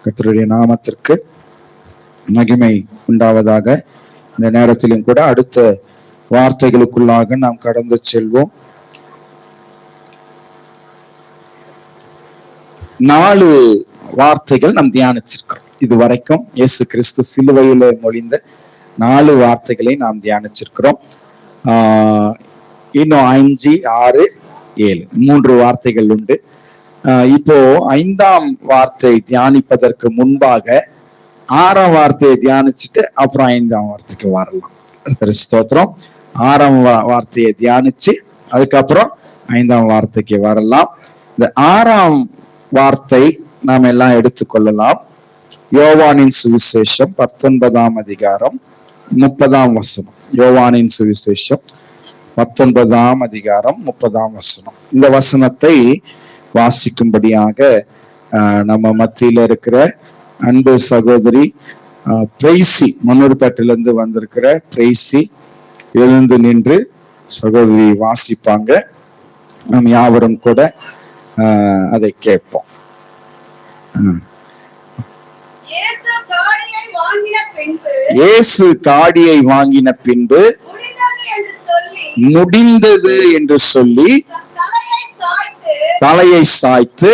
கர்த்தருடைய நாமத்திற்கு மகிமை உண்டாவதாக. இந்த நேரத்திலும் கூட அடுத்த வார்த்தைகளுக்குள்ளாக நாம் கடந்து செல்வோம். 4 வார்த்தைகள் நாம் தியானிச்சிருக்கிறோம். இதுவரைக்கும் இயேசு கிறிஸ்து சிலுவையில மொழிந்த 4 வார்த்தைகளை நாம் தியானிச்சிருக்கிறோம். இன்னும் 5, 6, 7 3 வார்த்தைகள் உண்டு. இப்போ 5ஆம் வார்த்தை தியானிப்பதற்கு முன்பாக 6ஆம் வார்த்தையை தியானிச்சுட்டு அப்புறம் 5ஆம் வார்த்தைக்கு வரலாம். ஸ்தோத்திரம். 6ஆம் வார்த்தையை தியானிச்சு அதுக்கப்புறம் 5ஆம் வார்த்தைக்கு வரலாம். இந்த 6ஆம் வார்த்தை நாம் எல்லாம் எடுத்துக்கொள்ளலாம். யோவானின் சுவிசேஷம் 19ஆம் அதிகாரம் 30ஆம் வசனம். யோவானின் சுவிசேஷம் 19ஆம் அதிகாரம் 30ஆம் வசனம். இந்த வசனத்தை வாசிக்கும்படியாக நம்ம மத்தியில இருக்கிற அன்பு சகோதரி பிரைசி, மன்னூர்பேட்டிலிருந்து வந்திருக்கிற பிரைசி எழுந்து நின்று சகோதரி வாசிப்பாங்க. நாம் யாவரும் கூட அதை கேட்போம். இயேசு காடியை வாங்கின பின்பு முடிந்தது என்று சொல்லி தலையை சாய்த்து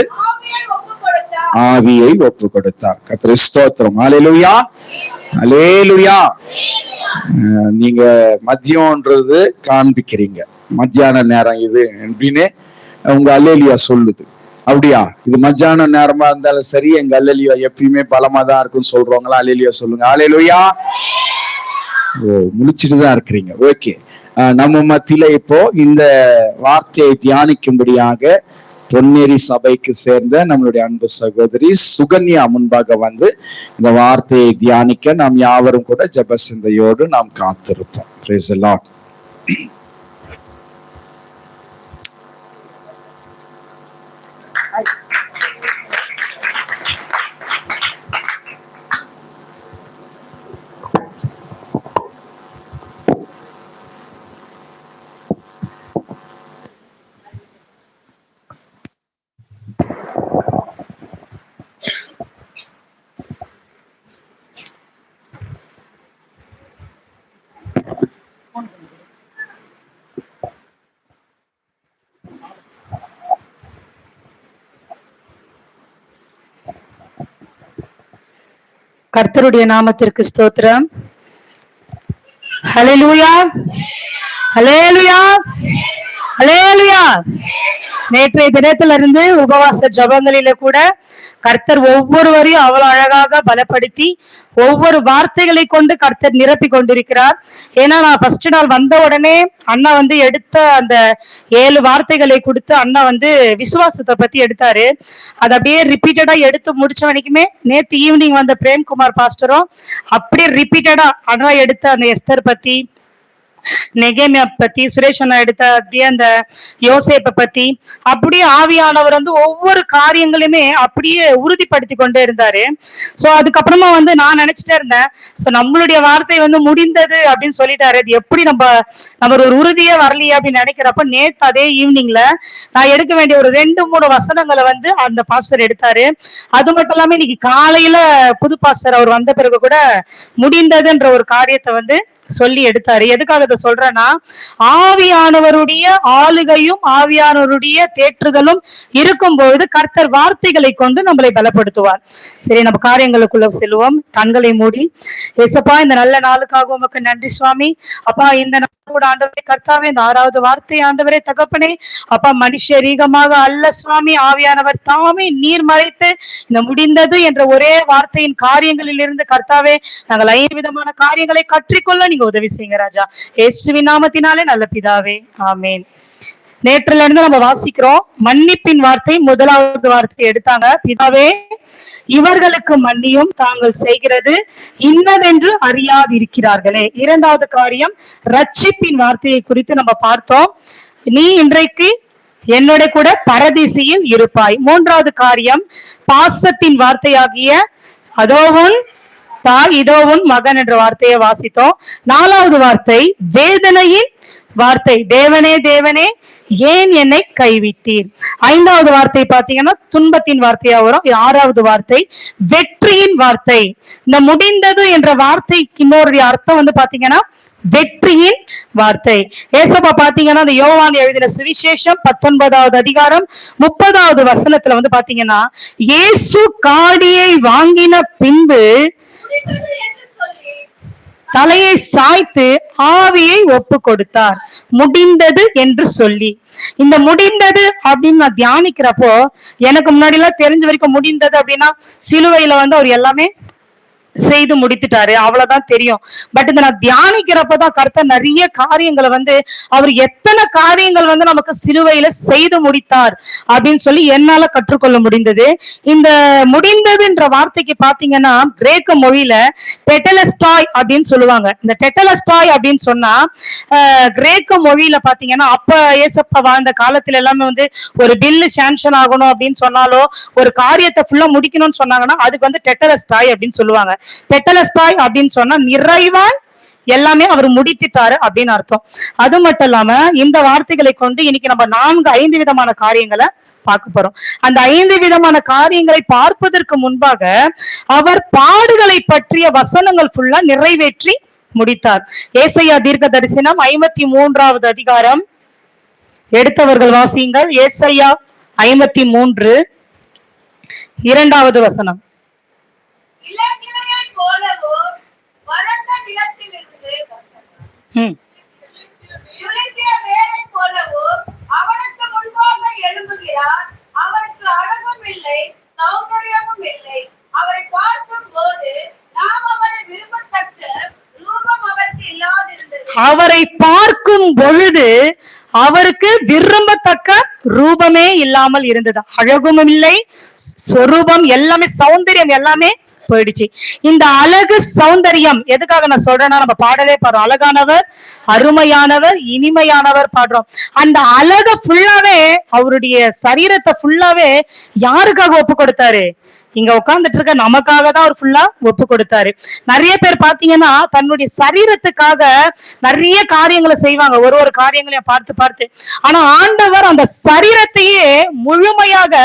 ஆவியை ஒப்பு கொடுத்தார். கர்த்தருக்கு ஸ்தோத்திரம். அல்லேலூயா, அல்லேலூயா. நீங்க மதியம்ன்றது காண்பிக்கிறீங்க, மத்தியான நேரம் இது அப்படின்னு உங்க அல்லேலூயா சொல்லுது. அப்படியா? இது மத்தியான நேரமா இருந்தாலும் சரி, எங்க அல்லேலூயா எப்பயுமே பலமா தான் இருக்குன்னு சொல்றவங்களா அல்லேலூயா சொல்லுங்க. அல்லேலூயா. முழிச்சிட்டு தான் இருக்கிறீங்க. ஓகே. நம்ம மத்தியில இப்போ இந்த வார்த்தையை தியானிக்கும்படியாக பொன்னேரி சபைக்கு சேர்ந்த நம்மளுடைய அன்பு சகோதரி சுகன்யா முன்பாக வந்து இந்த வார்த்தையை தியானிக்க நாம் யாவரும் கூட ஜெப சிந்தையோடு நாம் காத்திருப்போம். Praise the Lord. கர்த்தருடைய நாமத்திற்கு ஸ்தோத்திரம். ஹல்லேலூயா, ஹல்லேலூயா, ஹல்லேலூயா. நேற்றைய தினத்திலிருந்து உபவாச ஜபங்களில கூட கர்த்தர் ஒவ்வொருவரையும் அவ்வளவு அழகாக பலப்படுத்தி ஒவ்வொரு வார்த்தைகளை கொண்டு கர்த்தர் நிரப்பி கொண்டிருக்கிறார். ஏன்னா நான் ஃபர்ஸ்ட் நாள் வந்த உடனே அண்ணா வந்து எடுத்த அந்த 7 வார்த்தைகளை கொடுத்து அண்ணா வந்து விசுவாசத்தை பத்தி எடுத்தாரு. அது அப்படியே ரிப்பீட்டடா எடுத்து முடிச்ச வரைக்குமே நேற்று ஈவினிங் வந்த பிரேம்குமார் பாஸ்டரும் அப்படியே ரிப்பீட்டடா அண்ணா எடுத்த அந்த எஸ்தர் பத்தி, நெகேமியா பத்தி, சுரேஷ் அண்ணா எடுத்த அப்படியே அந்த யோசேப்பை பத்தி அப்படியே ஆவியானவர் வந்து ஒவ்வொரு காரியங்களுமே அப்படியே உறுதிப்படுத்தி கொண்டே இருந்தாரு. சோ அதுக்கப்புறமா வந்து நான் நினைச்சிட்டே இருந்தேன், சோ நம்மளுடைய வார்த்தை வந்து முடிந்தது அப்படின்னு சொல்லிட்டாரு, அது எப்படி நம்ம ஒரு உறுதியே வரலையே அப்படின்னு நினைக்கிறப்ப நேற்று அதே ஈவினிங்ல நான் எடுக்க வேண்டிய ஒரு 2-3 வசனங்களை வந்து அந்த பாஸ்டர் எடுத்தாரு. அது மட்டும் இல்லாம இன்னைக்கு காலையில புது பாஸ்டர் அவர் வந்த பிறகு கூட முடிந்ததுன்ற ஒரு காரியத்தை வந்து சொல்லி எடுத்தாரு. எதுக்காக இதை சொல்றேன்னா, ஆவியானவருடைய ஆளுகையும் ஆவியானவருடைய தேற்றுதலும் இருக்கும் பொழுது கர்த்தர் வார்த்தைகளை கொண்டு நம்மளை பலப்படுத்துவார். சரி, நம்ம காரியங்களுக்குள்ள செல்வோம். கண்களை மூடி. ஏசப்பா, இந்த நல்ல நாளுக்காக உமக்கு நன்றி சுவாமி. அப்பா, இந்த நாளோட ஆண்டவரே கர்த்தாவே, இந்த 6வது வார்த்தை ஆண்டவரே தகப்பனே, அப்பா மனுஷரீகமாக அல்ல சுவாமி, ஆவியானவர் தாமே நீர் மறைத்து இந்த முடிந்தது என்ற ஒரே வார்த்தையின் காரியங்களில் இருந்து கர்த்தாவே நாங்கள் 5 விதமான காரியங்களை கற்றிக்கொள்ள நீங்க உதவி செய்யுங்க ராஜா. இயேசுவின் நாமத்தினாலே நல்ல பிதாவே, ஆமேன். நேற்றுல இருந்து நம்ம வாசிக்கிறோம். மன்னிப்பின் வார்த்தை 1வது வார்த்தை எடுத்தாங்க. பிதாவே, இவர்களுக்கு மன்னியும், தாங்கள் செய்கிறது இன்னதென்று அறியாதிருக்கிறார்களே. 2வது காரியம் ரட்சிப்பின் வார்த்தையை குறித்து நம்ம பார்த்தோம். நீ இன்றைக்கு என்னோட கூட பரதீசியில் இருப்பாய். 3வது காரியம் பாசத்தின் வார்த்தையாகிய அதோவும் தாய் இதோவும் மகன் என்ற வார்த்தையை வாசித்தோம். 4வது வார்த்தை வேதனையின் வார்த்தை. தேவனே தேவனே ஏன் என்னை கைவிட்டீர்? ஐந்தாவது வார்த்தை பாத்தீங்கன்னா துன்பத்தின் வார்த்தையா வரும். ஆறாவது வார்த்தை வெற்றியின் வார்த்தை. இந்த முடிந்தது என்ற வார்த்தைக்கு இன்னொரு அர்த்தம் வந்து பாத்தீங்கன்னா வெற்றியின் வார்த்தை. ஏசப்பா பாத்தீங்கன்னா அந்த யோவான் எழுதின சுவிசேஷம் 19வது அதிகாரம் 30வது வசனத்துல வந்து பாத்தீங்கன்னா இயேசு காடியை வாங்கின பின்பு தலையை சாய்த்து ஆவியை ஒப்பு கொடுத்தார், முடிந்தது என்று சொல்லி. இந்த முடிந்தது அப்படின்னு நான் தியானிக்கிறப்போ எனக்கு முன்னாடி எல்லாம் தெரிஞ்ச வரைக்கும் முடிந்தது அப்படின்னா சிலுவையில வந்து அவர் எல்லாமே செய்து முடித்துட்டாரு, அவ்வளவுதான் தெரியும். பட் இந்த நான் தியானிக்கிறப்பதான் கர்த்தர் நிறைய காரியங்களை வந்து அவர் எத்தனை காரியங்கள் வந்து நமக்கு சிலுவையில செய்து முடித்தார் அப்படின்னு சொல்லி என்னால கற்றுக்கொள்ள முடிந்தது. இந்த முடிந்ததுன்ற வார்த்தைக்கு பாத்தீங்கன்னா கிரேக்க மொழியில டெட்டலஸ்டாய் அப்படின்னு சொல்லுவாங்க. இந்த டெட்டலஸ்டாய் அப்படின்னு சொன்னா கிரேக்க மொழியில பாத்தீங்கன்னா அப்ப ஏசப்பா வாழ்ந்த காலத்துல எல்லாமே வந்து ஒரு பில்லு சாங்ஷன் ஆகணும் அப்படின்னு சொன்னாலோ ஒரு காரியத்தை ஃபுல்லா முடிக்கணும்னு சொன்னாங்கன்னா அதுக்கு வந்து டெட்டலஸ்டாய் அப்படின்னு சொல்லுவாங்க. டெட்டலஸ்டாய் அப்படின்னு சொன்னா நிறைவாய் எல்லாமே அவர் முடித்திட்டாரு அப்படின்னு அர்த்தம். அது மட்டும் இல்லாம இந்த வார்த்தைகளை கொண்டு இன்னைக்கு நம்ம 5 விதமான காரியங்களை பார்க்க போறோம். அந்த 5 விதமான காரியங்களை பார்ப்பதற்கு முன்பாக அவர் பாடுகளை பற்றிய வசனங்கள் ஃபுல்லா நிறைவேற்றி முடித்தார். ஏசாயா தீர்க்க தரிசனம் 53வது அதிகாரம் எடுத்தவர்கள் வாசியுங்கள். ஏசாயா 53 2வது வசனம். அவருக்கு அழகும் இல்லை, சௌந்தரியமும் இல்லை. அவரை பார்க்கும் போது நாம் அவரை விரும்பத்தக்க ரூபம் அவருக்கு இல்லாதிருந்தது. அவரை பார்க்கும் பொழுது அவருக்கு விரும்பத்தக்க ரூபமே இல்லாமல் இருந்தது. அழகும் இல்லை, சொரூபம் எல்லாமே, சௌந்தரியம் எல்லாமே போயிடுச்சு. இந்த அழகு சௌந்தரியம் எதுக்காக நான் சொல்றேன்னா நம்ம பாடலே பாடுறோம், அழகானவர் அருமையானவர் இனிமையானவர் பாடுறோம். அந்த அழக ஃபுல்லாவே அவருடைய சரீரத்தை ஃபுல்லாவே யாருக்காக ஒப்பு கொடுத்தாரு? இங்க உட்கார்ந்துட்டு இருக்க நமக்காக தான் அவர் ஃபுல்லா ஒப்பு கொடுத்தாரு. நிறைய பேர் பாத்தீங்கன்னா தன்னுடைய சரீரத்துக்காக நிறைய காரியங்களை செய்வாங்க, ஒரு காரியங்களையும் பார்த்து பார்த்து. ஆனா ஆண்டவர் அந்த சரீரத்தையே முழுமையாக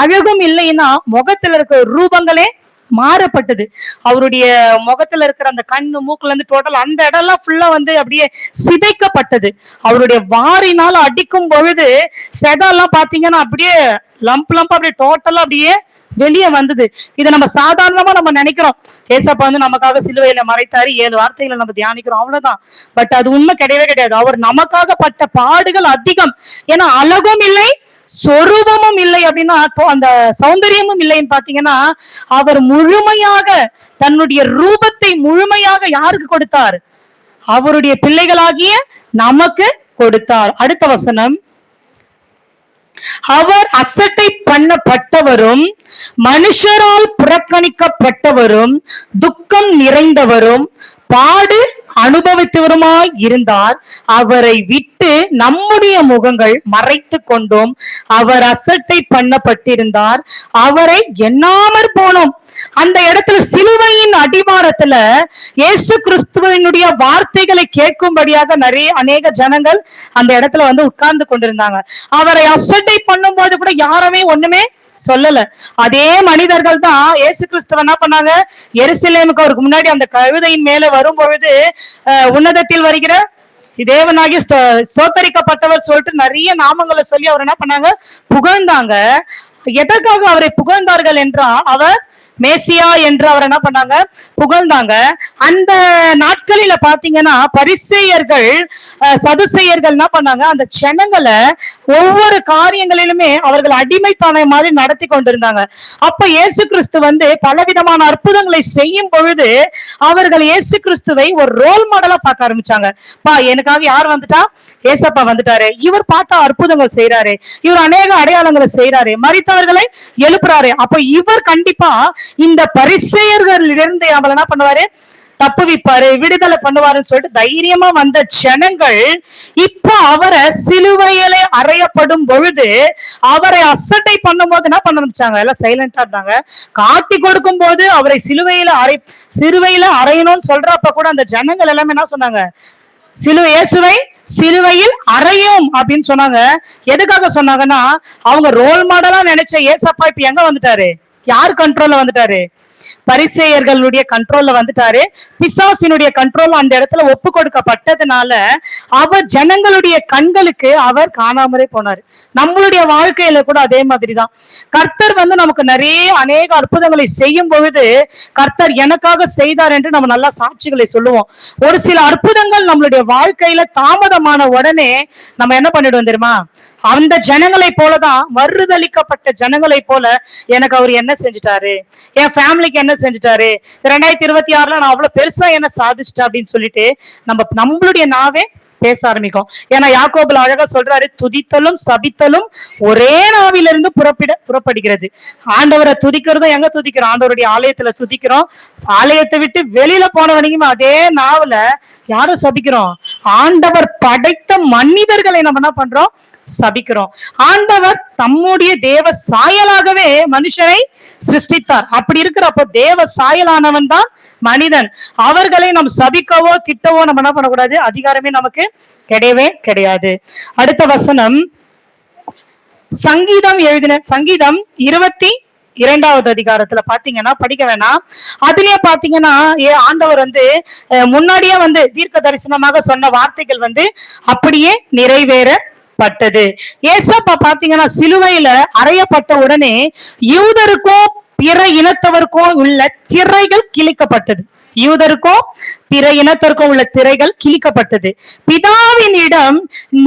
அழகும் இல்லைன்னா முகத்துல இருக்க ரூபங்களே மாறப்பட்டது. அவருடைய முகத்துல இருக்கிற அந்த கண்ணு மூக்குல இருந்து டோட்டல் அந்த இடம்லாம் ஃபுல்லா வந்து அப்படியே சிதைக்கப்பட்டது. அவருடைய வாரினால அடிக்கும் பொழுது செதெல்லாம் பாத்தீங்கன்னா அப்படியே லம்ப் அப்படியே டோட்டலா அப்படியே வெளியே வந்தது. இதை நம்ம சாதாரணமா நம்ம நினைக்கிறோம், ஏசப்பா வந்து நமக்காக சிலுவையில மறைத்தாரு, 7 வார்த்தைகளை நம்ம தியானிக்கிறோம், அவ்வளவுதான். பட் அது உண்மை கிடையவே கிடையாது. அவர் நமக்காக பட்ட பாடுகள் அதிகம். ஏன்னா அழகும் இல்லை, சொரூபமும் இல்லை அப்படின்னா அந்த சௌந்தரியமும் இல்லைன்னு பாத்தீங்கன்னா அவர் முழுமையாக தன்னுடைய ரூபத்தை முழுமையாக யாருக்கு கொடுத்தார்? அவருடைய பிள்ளைகளாகிய நமக்கு கொடுத்தார். அடுத்த வசனம். அவர் அசட்டை பண்ணப்பட்டவரும் மனுஷரால் புறக்கணிக்கப்பட்டவரும் துக்கம் நிறைந்தவரும் பாடு அனுபவித்தவருமாய் இருந்தார். அவரை விட்டு நம்முடைய முகங்கள் மறைத்து கொண்டோம். அவர் அசட்டை பண்ணப்பட்டிருந்தார், அவரை எண்ணாமற் போனோம். அந்த இடத்துல சிலுவையின் அடிவாரத்துல இயேசு கிறிஸ்துவினுடைய வார்த்தைகளை கேட்கும்படியாக அநேக ஜனங்கள் அந்த இடத்துல வந்து உட்கார்ந்து கொண்டிருந்தாங்க. அவரை அசட்டை பண்ணும் போது கூட யாருமே ஒண்ணுமே சொல்லல. அதே மனிதர்கள் தான் இயேசு கிறிஸ்துவ என்ன பண்ணாங்க, எருசலேமுக்கு அவருக்கு முன்னாடி அந்த கழுதையின் மேல வரும் பொழுது உன்னதத்தில் வருகிற தேவனாகி ஸ்தோத்தரிக்கப்பட்டவர் சொல்லிட்டு நிறைய நாமங்களை சொல்லி அவர் என்ன பண்ணாங்க, புகழ்ந்தாங்க. எதற்காக அவரை புகழ்ந்தார்கள் என்றால் அவர் மேசியா என்று அவர் என்ன பண்ணாங்க, புகழ்ந்தாங்க. அந்த நாட்களில பாத்தீங்கன்னா பரிசேயர்கள் சதுசேயர்கள் என்ன பண்ணாங்க, அந்த ஜனங்களை ஒவ்வொரு காரியங்களிலுமே அவர்கள் அடிமைத்தனம் மாதிரி நடத்தி கொண்டிருந்தாங்க. அப்ப இயேசு கிறிஸ்து வந்து பலவிதமான அற்புதங்களை செய்யும் பொழுது அவர்கள் இயேசு கிறிஸ்துவை ஒரு ரோல் மாடலா பார்க்க ஆரம்பிச்சாங்க. எனக்காக யார் வந்துட்டா, ஏசப்பா வந்துட்டாரு, இவர் பார்த்தா அற்புதங்கள் செய்யறாரு, இவர் அநேக அடையாளங்களை செய்யறாரு, மரித்தவர்களை எழுப்புறாரு, அப்ப இவர் கண்டிப்பா இந்த பரிசேயர்களிலிருந்து அவள் என்ன பண்ணுவாரு, தப்புவிப்பாரு, விடுதலை பண்ணுவாருன்னு சொல்லிட்டு தைரியமா வந்த ஜனங்கள் இப்ப அவரை சிலுவையிலே அறையப்படும் பொழுது அவரை அசட்டை பண்ணும் போது என்ன பண்ண ஆரம்பிச்சாங்க, எல்லாம் சைலண்டா இருந்தாங்க. காட்டி கொடுக்கும் போது அவரை சிலுவையில அறையணும்னு சொல்றப்ப கூட அந்த ஜனங்கள் எல்லாமே என்ன சொன்னாங்க, இயேசுவை சிலுவையில் அறையும் அப்படின்னு சொன்னாங்க. எதுக்காக சொன்னாங்கன்னா, அவங்க ரோல் மாடலா நினைச்ச ஏசப்பா இப்ப எங்க வந்துட்டாரு? யார் கண்ட்ரோல்ல வந்துட்டாரு? பரிசேயர்களுடைய கண்ட்ரோல்ல வந்துட்டாரு. பிசாசினுடைய கண்ட்ரோல் அந்த இடத்துல ஒப்பு கொடுக்கப்பட்டதுனால அவர் ஜனங்களுடைய கண்களுக்கு அவர் காணாமலே போனாரு. நம்மளுடைய வாழ்க்கையில கூட அதே மாதிரிதான். கர்த்தர் நமக்கு அநேக அற்புதங்களை செய்யும் பொழுது கர்த்தர் எனக்காக செய்தார் என்று நம்ம நல்லா சாட்சிகளை சொல்லுவோம். ஒரு சில அற்புதங்கள் நம்மளுடைய வாழ்க்கையில தாமதமான உடனே நம்ம என்ன பண்ணிடுவோம் தெரியுமா? அந்த ஜனங்களை போலதான், மறுதளிக்கப்பட்ட ஜனங்களை போல, எனக்கு அவர் என்ன செஞ்சுட்டாரு, என் ஃபேமிலிக்கு என்ன செஞ்சுட்டாரு, 2026 நான் அவ்வளவு பெருசா என்ன சாதிச்சிட்டேன் அப்படின்னு சொல்லிட்டு நம்மளுடைய நாவே பேச ஆரம்பிக்கும். ஏன்னா யாக்கோபுல அழகா சொல்றாரு, துதித்தலும் சபித்தலும் ஒரே நாவிலிருந்து புறப்படுகிறது. ஆண்டவரை துதிக்கிறதும் எங்க துதிக்கிறோம்? ஆண்டவருடைய ஆலயத்துல துதிக்கிறோம். ஆலயத்தை விட்டு வெளியில போனவனையும் அதே நாவல யாரும் சபிக்கிறோம்? ஆண்டவர் படைத்த மனிதர்களை நம்ம என்ன பண்றோம்? சபிக்கிறோம். ஆண்டவர் தம்முடைய தேவ சாயலாகவே மனுஷனை சிருஷ்டித்தார். அப்படி இருக்கிறப்போ தேவ சாயலானவன் தான் மனிதன். அவர்களை நாம் சபிக்கவோ திட்டவோ நம்ம என்ன பண்ணக்கூடாது, அதிகாரமே நமக்கு கிடையவே கிடையாது. அடுத்த வசனம், சங்கீதம் எழுதின சங்கீதம் 22வது அதிகாரத்துல பாத்தீங்கன்னா, படிக்க வேணாம், அதுலயே பாத்தீங்கன்னா ஆண்டவர் முன்னாடியே தீர்க்க தரிசனமாக சொன்ன வார்த்தைகள் அப்படியே நிறைவேறப்பட்டது. ஏசப்பா பாத்தீங்கன்னா சிலுவையில அறையப்பட்ட உடனே யூதருக்கும் பிற இனத்தவருக்கும் உள்ள திரைகள் கிழிக்கப்பட்டது. யூதருக்கும் பிற இனத்திற்கும் உள்ள திரைகள் கிழிக்கப்பட்டது. பிதாவின் இடம்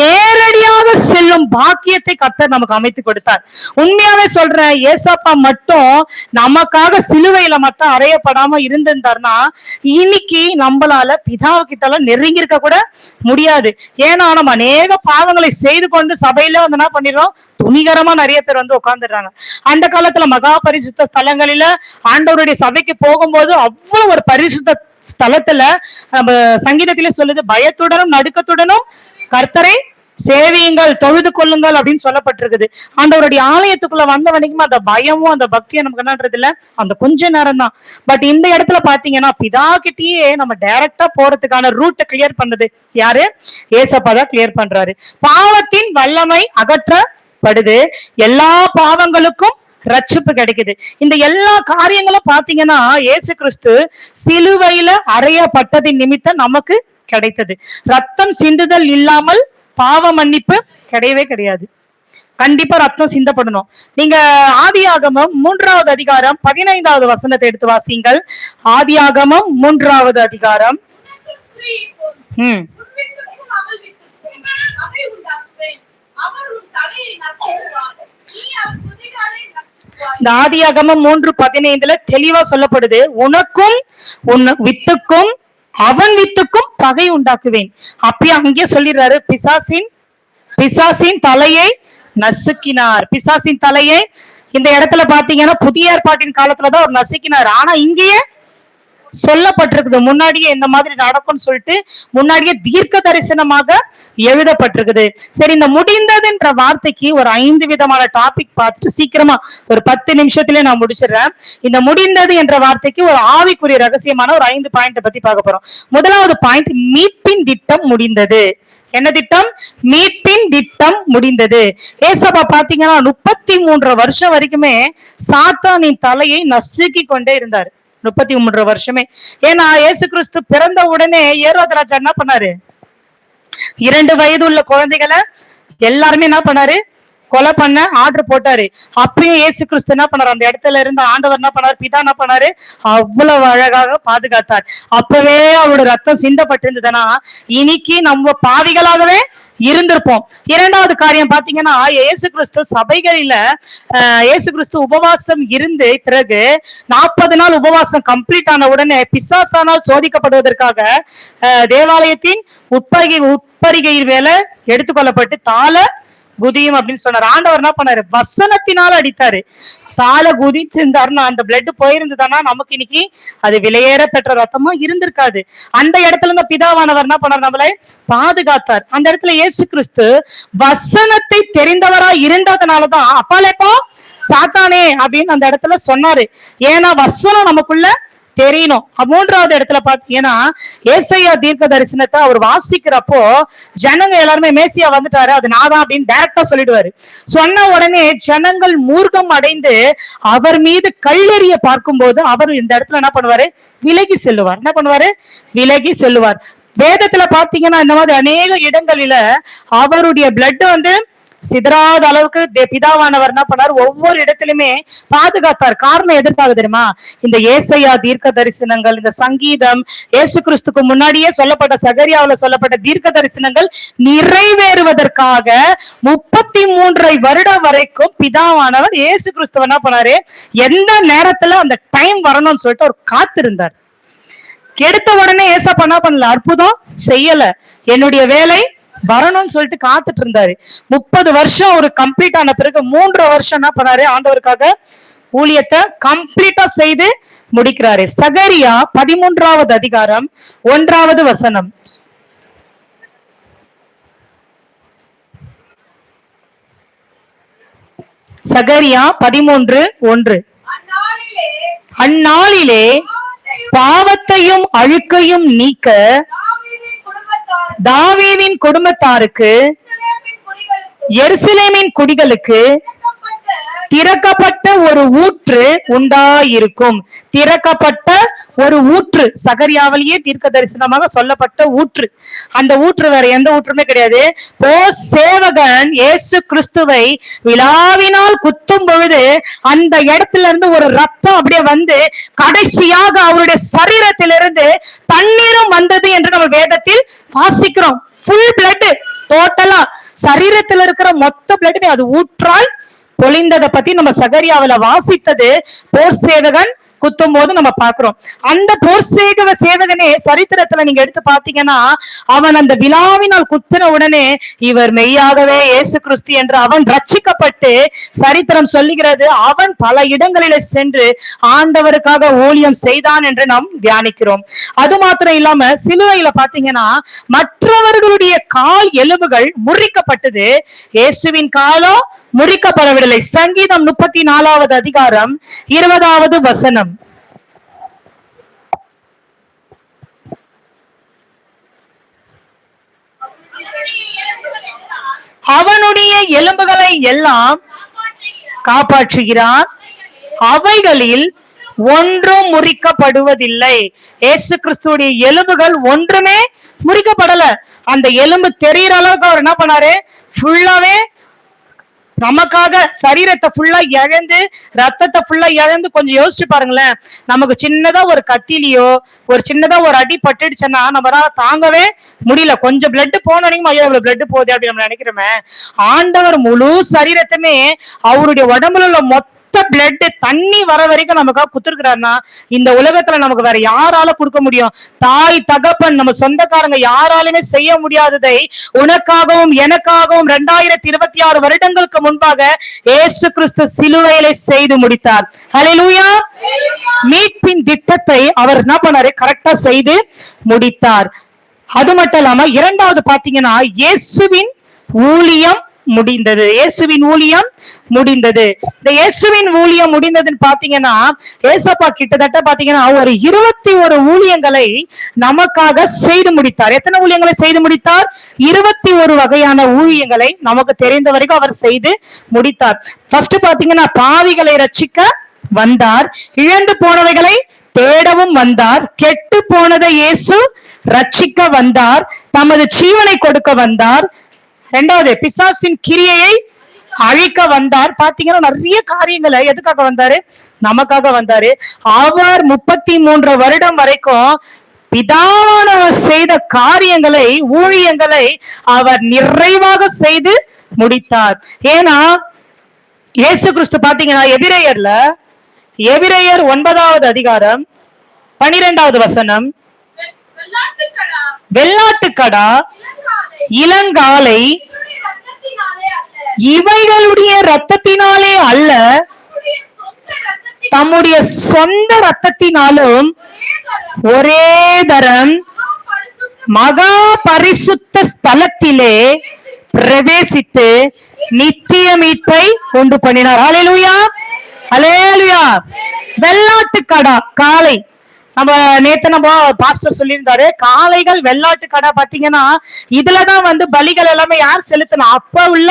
நேரடியாக செல்லும் பாக்கியத்தை கர்த்தர் நமக்கு அமைத்து கொடுத்தார். உண்மையாவே சொல்றேன், ஏசப்பா மட்டும் நமக்காக சிலுவையில மட்டும் அறையப்படாம இருந்திருந்தார்னா இன்னைக்கு நம்மளால பிதாவு கிட்ட நெருங்கி இருக்க கூட முடியாது. ஏன்னா நம்ம அநேக பாவங்களை செய்து கொண்டு சபையில என்ன பண்ணிடுறோம், துணிகரமா நிறைய பேர் உட்கார்ந்துடுறாங்க. அந்த காலத்துல மகா பரிசுத்த ஸ்தலங்களில ஆண்டவருடைய சபைக்கு போகும்போது அவ்வளவு ஒரு பரிசுத்த ஸ்தலத்துல சங்கீதத்திலே சொல்லுது, பயத்துடனும் நடுக்கத்துடனும் கர்த்தரை சேவியுங்கள், தொழுது கொள்ளுங்கள் அப்படின்னு சொல்லப்பட்டிருக்குது. ஆண்டவருடைய ஆலயத்துக்குள்ள வந்த வரைக்கும் அந்த பயமும் அந்த பக்தியும் நமக்கு என்னன்றது இல்ல, அந்த கொஞ்ச நேரம் தான். பட் இந்த இடத்துல பாத்தீங்கன்னா பிதா கிட்டயே நம்ம டைரக்டா போறதுக்கான ரூட்டை கிளியர் பண்ணது யாரு? ஏசப்பா தான் கிளியர் பண்றாரு. பாவத்தின் வல்லமை அகற்றப்படுது, எல்லா பாவங்களுக்கும் ரட்சிப்பு கிடைக்குது. இந்த எல்லா காரியங்களும் பாத்தீங்கன்னா இயேசு கிறிஸ்து சிலுவையில அறையப்பட்டதின் நிமித்தம் நமக்கு கிடைத்தது. ரத்தம் சிந்துதல் இல்லாமல் பாவ மன்னிப்பு கிடையவே கிடையாது. கண்டிப்பா ரத்தம் சிந்தப்படணும். நீங்க ஆதியாகமம் 3வது அதிகாரம் 15வது வசனத்தை எடுத்து வாசிங்கள். ஆதியாகமம் 3வது அதிகாரம். இந்த ஆதியாகமம் 3:15 தெளிவா சொல்லப்படுது, உனக்கும் உன் வித்துக்கும் அவன் வித்துக்கும் பகை உண்டாக்குவேன். அப்பயே அங்கே சொல்லிடுறாரு, பிசாசின் தலையை நசுக்கினார். பிசாசின் தலையை இந்த இடத்துல பாத்தீங்கன்னா புதிய ஏற்பாட்டின் காலத்துலதான் அவர் நசுக்கினார். ஆனா இங்கேயே சொல்லப்பட்டிருக்குது, முன்னாடியே இந்த மாதிரி நடக்கும்னு சொல்லிட்டு முன்னாடியே தீர்க்க தரிசனமாக எழுதப்பட்டிருக்குது. சரி, இந்த முடிந்ததுன்ற வார்த்தைக்கு ஒரு 5 விதமான டாபிக் பார்த்துட்டு சீக்கிரமா ஒரு 10 நிமிஷத்திலே நான் முடிச்சிடுறேன். இந்த முடிந்தது என்ற வார்த்தைக்கு ஒரு ஆவிக்குரிய ரகசியமான ஒரு 5 பாயிண்ட் பத்தி பார்க்க போறோம். முதலாவது பாயிண்ட், மீட்பின் திட்டம் முடிந்தது. என்ன திட்டம்? மீட்பின் திட்டம் முடிந்தது. ஏசப்பா பாத்தீங்கன்னா 33 வருஷம் வரைக்குமே சாத்தானின் தலையை நசுக்கி கொண்டே இருந்தாரு. 33 வருஷமே. ஏன்னா இயேசு கிறிஸ்து பிறந்த உடனே ஏரோது ராஜா என்ன பண்ணாரு, 2 வயது உள்ள குழந்தைகளை எல்லாருமே என்ன பண்ணாரு, கொலை பண்ண ஆர்டர் போட்டாரு. அப்பயும் இயேசு கிறிஸ்து என்ன பண்ணாரு, அந்த இடத்துல இருந்து ஆண்டவர் என்ன பண்ணாரு, பிதா என்ன பண்ணாரு, அவ்வளவு அழகாக பாதுகாத்தார். அப்பவே அவரோட ரத்தம் சிந்தப்பட்டிருந்ததுன்னா இன்னைக்கு நம்ம பாவிகளாகவே இருந்திருப்போம். இரண்டாவது காரியம் பாத்தீங்கன்னா, இயேசு கிறிஸ்து சபைகளில இயேசு கிறிஸ்து உபவாசம் இருந்து பிறகு 40 நாள் உபவாசம் கம்ப்ளீட் ஆன உடனே பிசாசானால் சோதிக்கப்படுவதற்காக தேவாலயத்தின் உட்பரிகையில் வேலை எடுத்துக்கொள்ளப்பட்டு தாள குதியும் அப்படின்னு சொன்னார். ஆண்டவர் என்ன பண்ணாரு, வசனத்தினால அடித்தாரு. தாள குதிச்சிருந்தாருன்னா அந்த பிளட் போயிருந்ததுன்னா நமக்கு இன்னைக்கு அது விலையேற பெற்ற ரத்தமா இருந்திருக்காது. அந்த இடத்துல இருந்து பிதாவானவர் என்ன பண்ணார், நம்மளை பாதுகாத்தார். அந்த இடத்துல இயேசு கிறிஸ்து வசனத்தை தெரிந்தவரா இருந்ததுனாலதான் அப்பாலேப்பா சாத்தானே அப்படின்னு அந்த இடத்துல சொன்னாரு. ஏன்னா வசனம் நமக்குள்ள தெரியணும். மூன்றாவது இடத்துல பாத்தீங்கன்னா ஏசாயா தீர்க்க தரிசனத்தை அவர் வாசிக்கிறப்போ ஜனங்க எல்லாருமே மேசியா வந்துட்டாரு, அது நாதான் அப்படின்னு டைரக்டா சொல்லிடுவாரு. சொன்ன உடனே ஜனங்கள் மூர்க்கம் அடைந்து அவர் மீது கல்லெறிய பார்க்கும்போது அவர் இந்த இடத்துல என்ன பண்ணுவாரு? விலகி செல்லுவார். என்ன பண்ணுவாரு? விலகி செல்லுவார். வேதத்துல பாத்தீங்கன்னா இந்த மாதிரி அநேக இடங்களில அவருடைய பிளட் சிதறாத அளவுக்கு பிதாவானவர் என்ன பண்ணார்? ஒவ்வொரு இடத்திலுமே பாதுகாத்தார். காரணம் எதற்காக தெரியுமா? இந்த ஏசாயா தீர்க்க தரிசனங்கள், இந்த சங்கீதம், இயேசு கிறிஸ்துக்கு முன்னாடியே சொல்லப்பட்ட சகரியாவுல சொல்லப்பட்ட தீர்க்க தரிசனங்கள் நிறைவேறுவதற்காக 33 வருடம் வரைக்கும் பிதாவானவர் இயேசு கிறிஸ்துவ என்ன பண்ணாரு? எந்த நேரத்துல அந்த டைம் வரணும்னு சொல்லிட்டு அவர் காத்திருந்தார். எடுத்த உடனே ஏசப்பா என்ன பண்ணல? அற்புதம் செய்யல. என்னுடைய வேலை வரணும்னு சொல்லிட்டு காத்துட்டு இருந்தாரு. 30 வருஷம் ஒரு கம்ப்ளீட் ஆன பிறகு 3 வருஷம் என்ன பண்ணாரு? ஆண்டவருக்காக ஊழியத்தை கம்ப்ளீட்டா செய்து முடிக்கிறாரு. சகரியா 13வது அதிகாரம் 1வது வசனம். சகரியா 13:1. அந்நாளிலே பாவத்தையும் அழுக்கையும் நீக்க தாவீதின் குடும்பத்தாருக்கு எருசலேமின் குடிகளுக்கு திறக்கப்பட்ட ஒரு ஊற்று உண்டாயிருக்கும். திறக்கப்பட்ட ஒரு ஊற்று, சகரியாவிலேயே தீர்க்க தரிசனமாக சொல்லப்பட்ட ஊற்று. அந்த ஊற்று வேற எந்த ஊற்றுமே கிடையாது. சேவகன் இயேசு கிறிஸ்துவை விழாவினால் குத்தும் பொழுது அந்த இடத்துல இருந்து ஒரு ரத்தம் அப்படியே கடைசியாக அவருடைய சரீரத்திலிருந்து தண்ணீரும் வந்தது என்று நம்ம வேதத்தில் வாசிக்கிறோம். ஃபுல் பிளட், டோட்டலா சரீரத்தில் இருக்கிற மொத்த பிளட் அது ஊற்றால் பொழிந்ததை பத்தி நம்ம சகரியாவில வாசித்தது போர் சேவகன் குத்தும் போது நம்ம பாக்குறோம். அந்த போர் சேவகனே சரித்திரத்துல நீங்க எடுத்து பாத்தீங்கன்னா அவன் அந்த விழாவினால் குத்தின உடனே இவர் மெய்யாகவே இயேசு கிறிஸ்து என்று அவன் ரட்சிக்கப்பட்டு சரித்திரம் சொல்லுகிறது. அவன் பல இடங்களில சென்று ஆண்டவருக்காக ஊழியம் செய்தான் என்று நாம் தியானிக்கிறோம். அது மாத்திரம் இல்லாம சிலுவையில பாத்தீங்கன்னா மற்றவர்களுடைய கால் எலும்புகள் முறிக்கப்பட்டது, இயேசுவின் காலோ முறிக்கப்படவில்லை. சங்கீதம் 34வது அதிகாரம் 20வது வசனம். அவனுடைய எலும்புகளை எல்லாம் காப்பாற்றுகிறான், அவைகளில் ஒன்றும் முறிக்கப்படுவதில்லை. இயேசு கிறிஸ்துடைய எலும்புகள் ஒன்றுமே முறிக்கப்படல. அந்த எலும்பு தெரிகிற அளவுக்கு அவர் என்ன பண்ணாரு? ஃபுல்லாவே நமக்காக சரீரத்தை ஃபுல்லா இழந்து ரத்தத்தை ஃபுல்லா இழந்து. கொஞ்சம் யோசிச்சு பாருங்களேன், நமக்கு சின்னதா ஒரு கத்திலியோ ஒரு சின்னதா ஒரு அடி பட்டுடுச்சுன்னா நம்மளால தாங்கவே முடியல. கொஞ்சம் பிளட் போனோம், ஐயோ இவ்வளவு பிளட் போகுது அப்படின்னு நம்ம நினைக்கிறோமே. ஆண்டவர் முழு சரீரத்துமே அவருடைய உடம்புல உள்ள மொத்த பிளட் தண்ணி வர வரைக்கும் நமக்காக குத்துருக்கிறாருன்னா இந்த உலகத்துல நமக்கு வேற யாரால கொடுக்க முடியும்? தாய் தகப்பன் நம்ம சொந்தக்காரங்க யாராலுமே செய்ய முடியாததை உனக்காகவும் எனக்காகவும் 2026 வருடங்களுக்கு முன்பாக இயேசு கிறிஸ்து சிலுவையிலே செய்து முடித்தார். ஹல்லேலூயா. மீட்பின் திட்டத்தை அவர் என்ன பண்ணாரு? கரெக்டா செய்து முடித்தார். அது மட்டும் இல்லாம இரண்டாவது பாத்தீங்கன்னா இயேசுவின் ஊழியம் முடிந்தது. இயேசுவின் ஊழியம் முடிந்தது. இந்த இயேசுவின் ஊழியம் முடிந்ததுன்னு பாத்தீங்கன்னா ஏசப்பா கிட்டத்தட்ட பாத்தீங்கன்னா ஒரு 21 ஊழியங்களை நமக்காக செய்து முடித்தார். எத்தனை ஊழியங்களை செய்து முடித்தார்? 21 வகையான ஊழியங்களை நமக்கு தெரிந்த வரைக்கும் அவர் செய்து முடித்தார். ஃபர்ஸ்ட் பாத்தீங்கன்னா பாவிகளை ரட்சிக்க வந்தார், இழந்து போனவைகளை தேடவும் வந்தார், கெட்டு போனதை இயேசு ரட்சிக்க வந்தார், தமது ஜீவனை கொடுக்க வந்தார். இரண்டாவது பிசாசின் கிரியையை அழிக்க வந்தார். பாத்தீங்கன்னா நிறைய காரியங்களை எதுக்காக வந்தாரு? நமக்காக வந்தாரு. அவர் 33 வருடம் வரைக்கும் பிதாவானவர் செய்த காரியங்களை ஊழியங்களை அவர் நிறைவாக செய்து முடித்தார். ஏன்னா இயேசு கிறிஸ்து பாத்தீங்கன்னா எபிரேயர் 9வது அதிகாரம் 12வது வசனம். வெள்ளாட்டுக்கடா இளங்காலை இவைகளுடைய இரத்தத்தினாலே அல்ல, தம்முடைய சொந்த இரத்தத்தினாலும் ஒரே தரம் மகா பரிசுத்த ஸ்தலத்திலே பிரவேசித்து நித்திய மீட்பை உண்டு பண்ணினார். ஹல்லேலூயா, ஹல்லேலூயா. வெள்ளாட்டுக்கடா காளை நம்ம பாஸ்டர் சொல்லியிருந்தாரு, காளைகள் வெள்ளாட்டு கடை பாத்தீங்கன்னா இதுலதான் வந்து பலிகள் எல்லாமே யார் செலுத்தினா? அப்ப உள்ள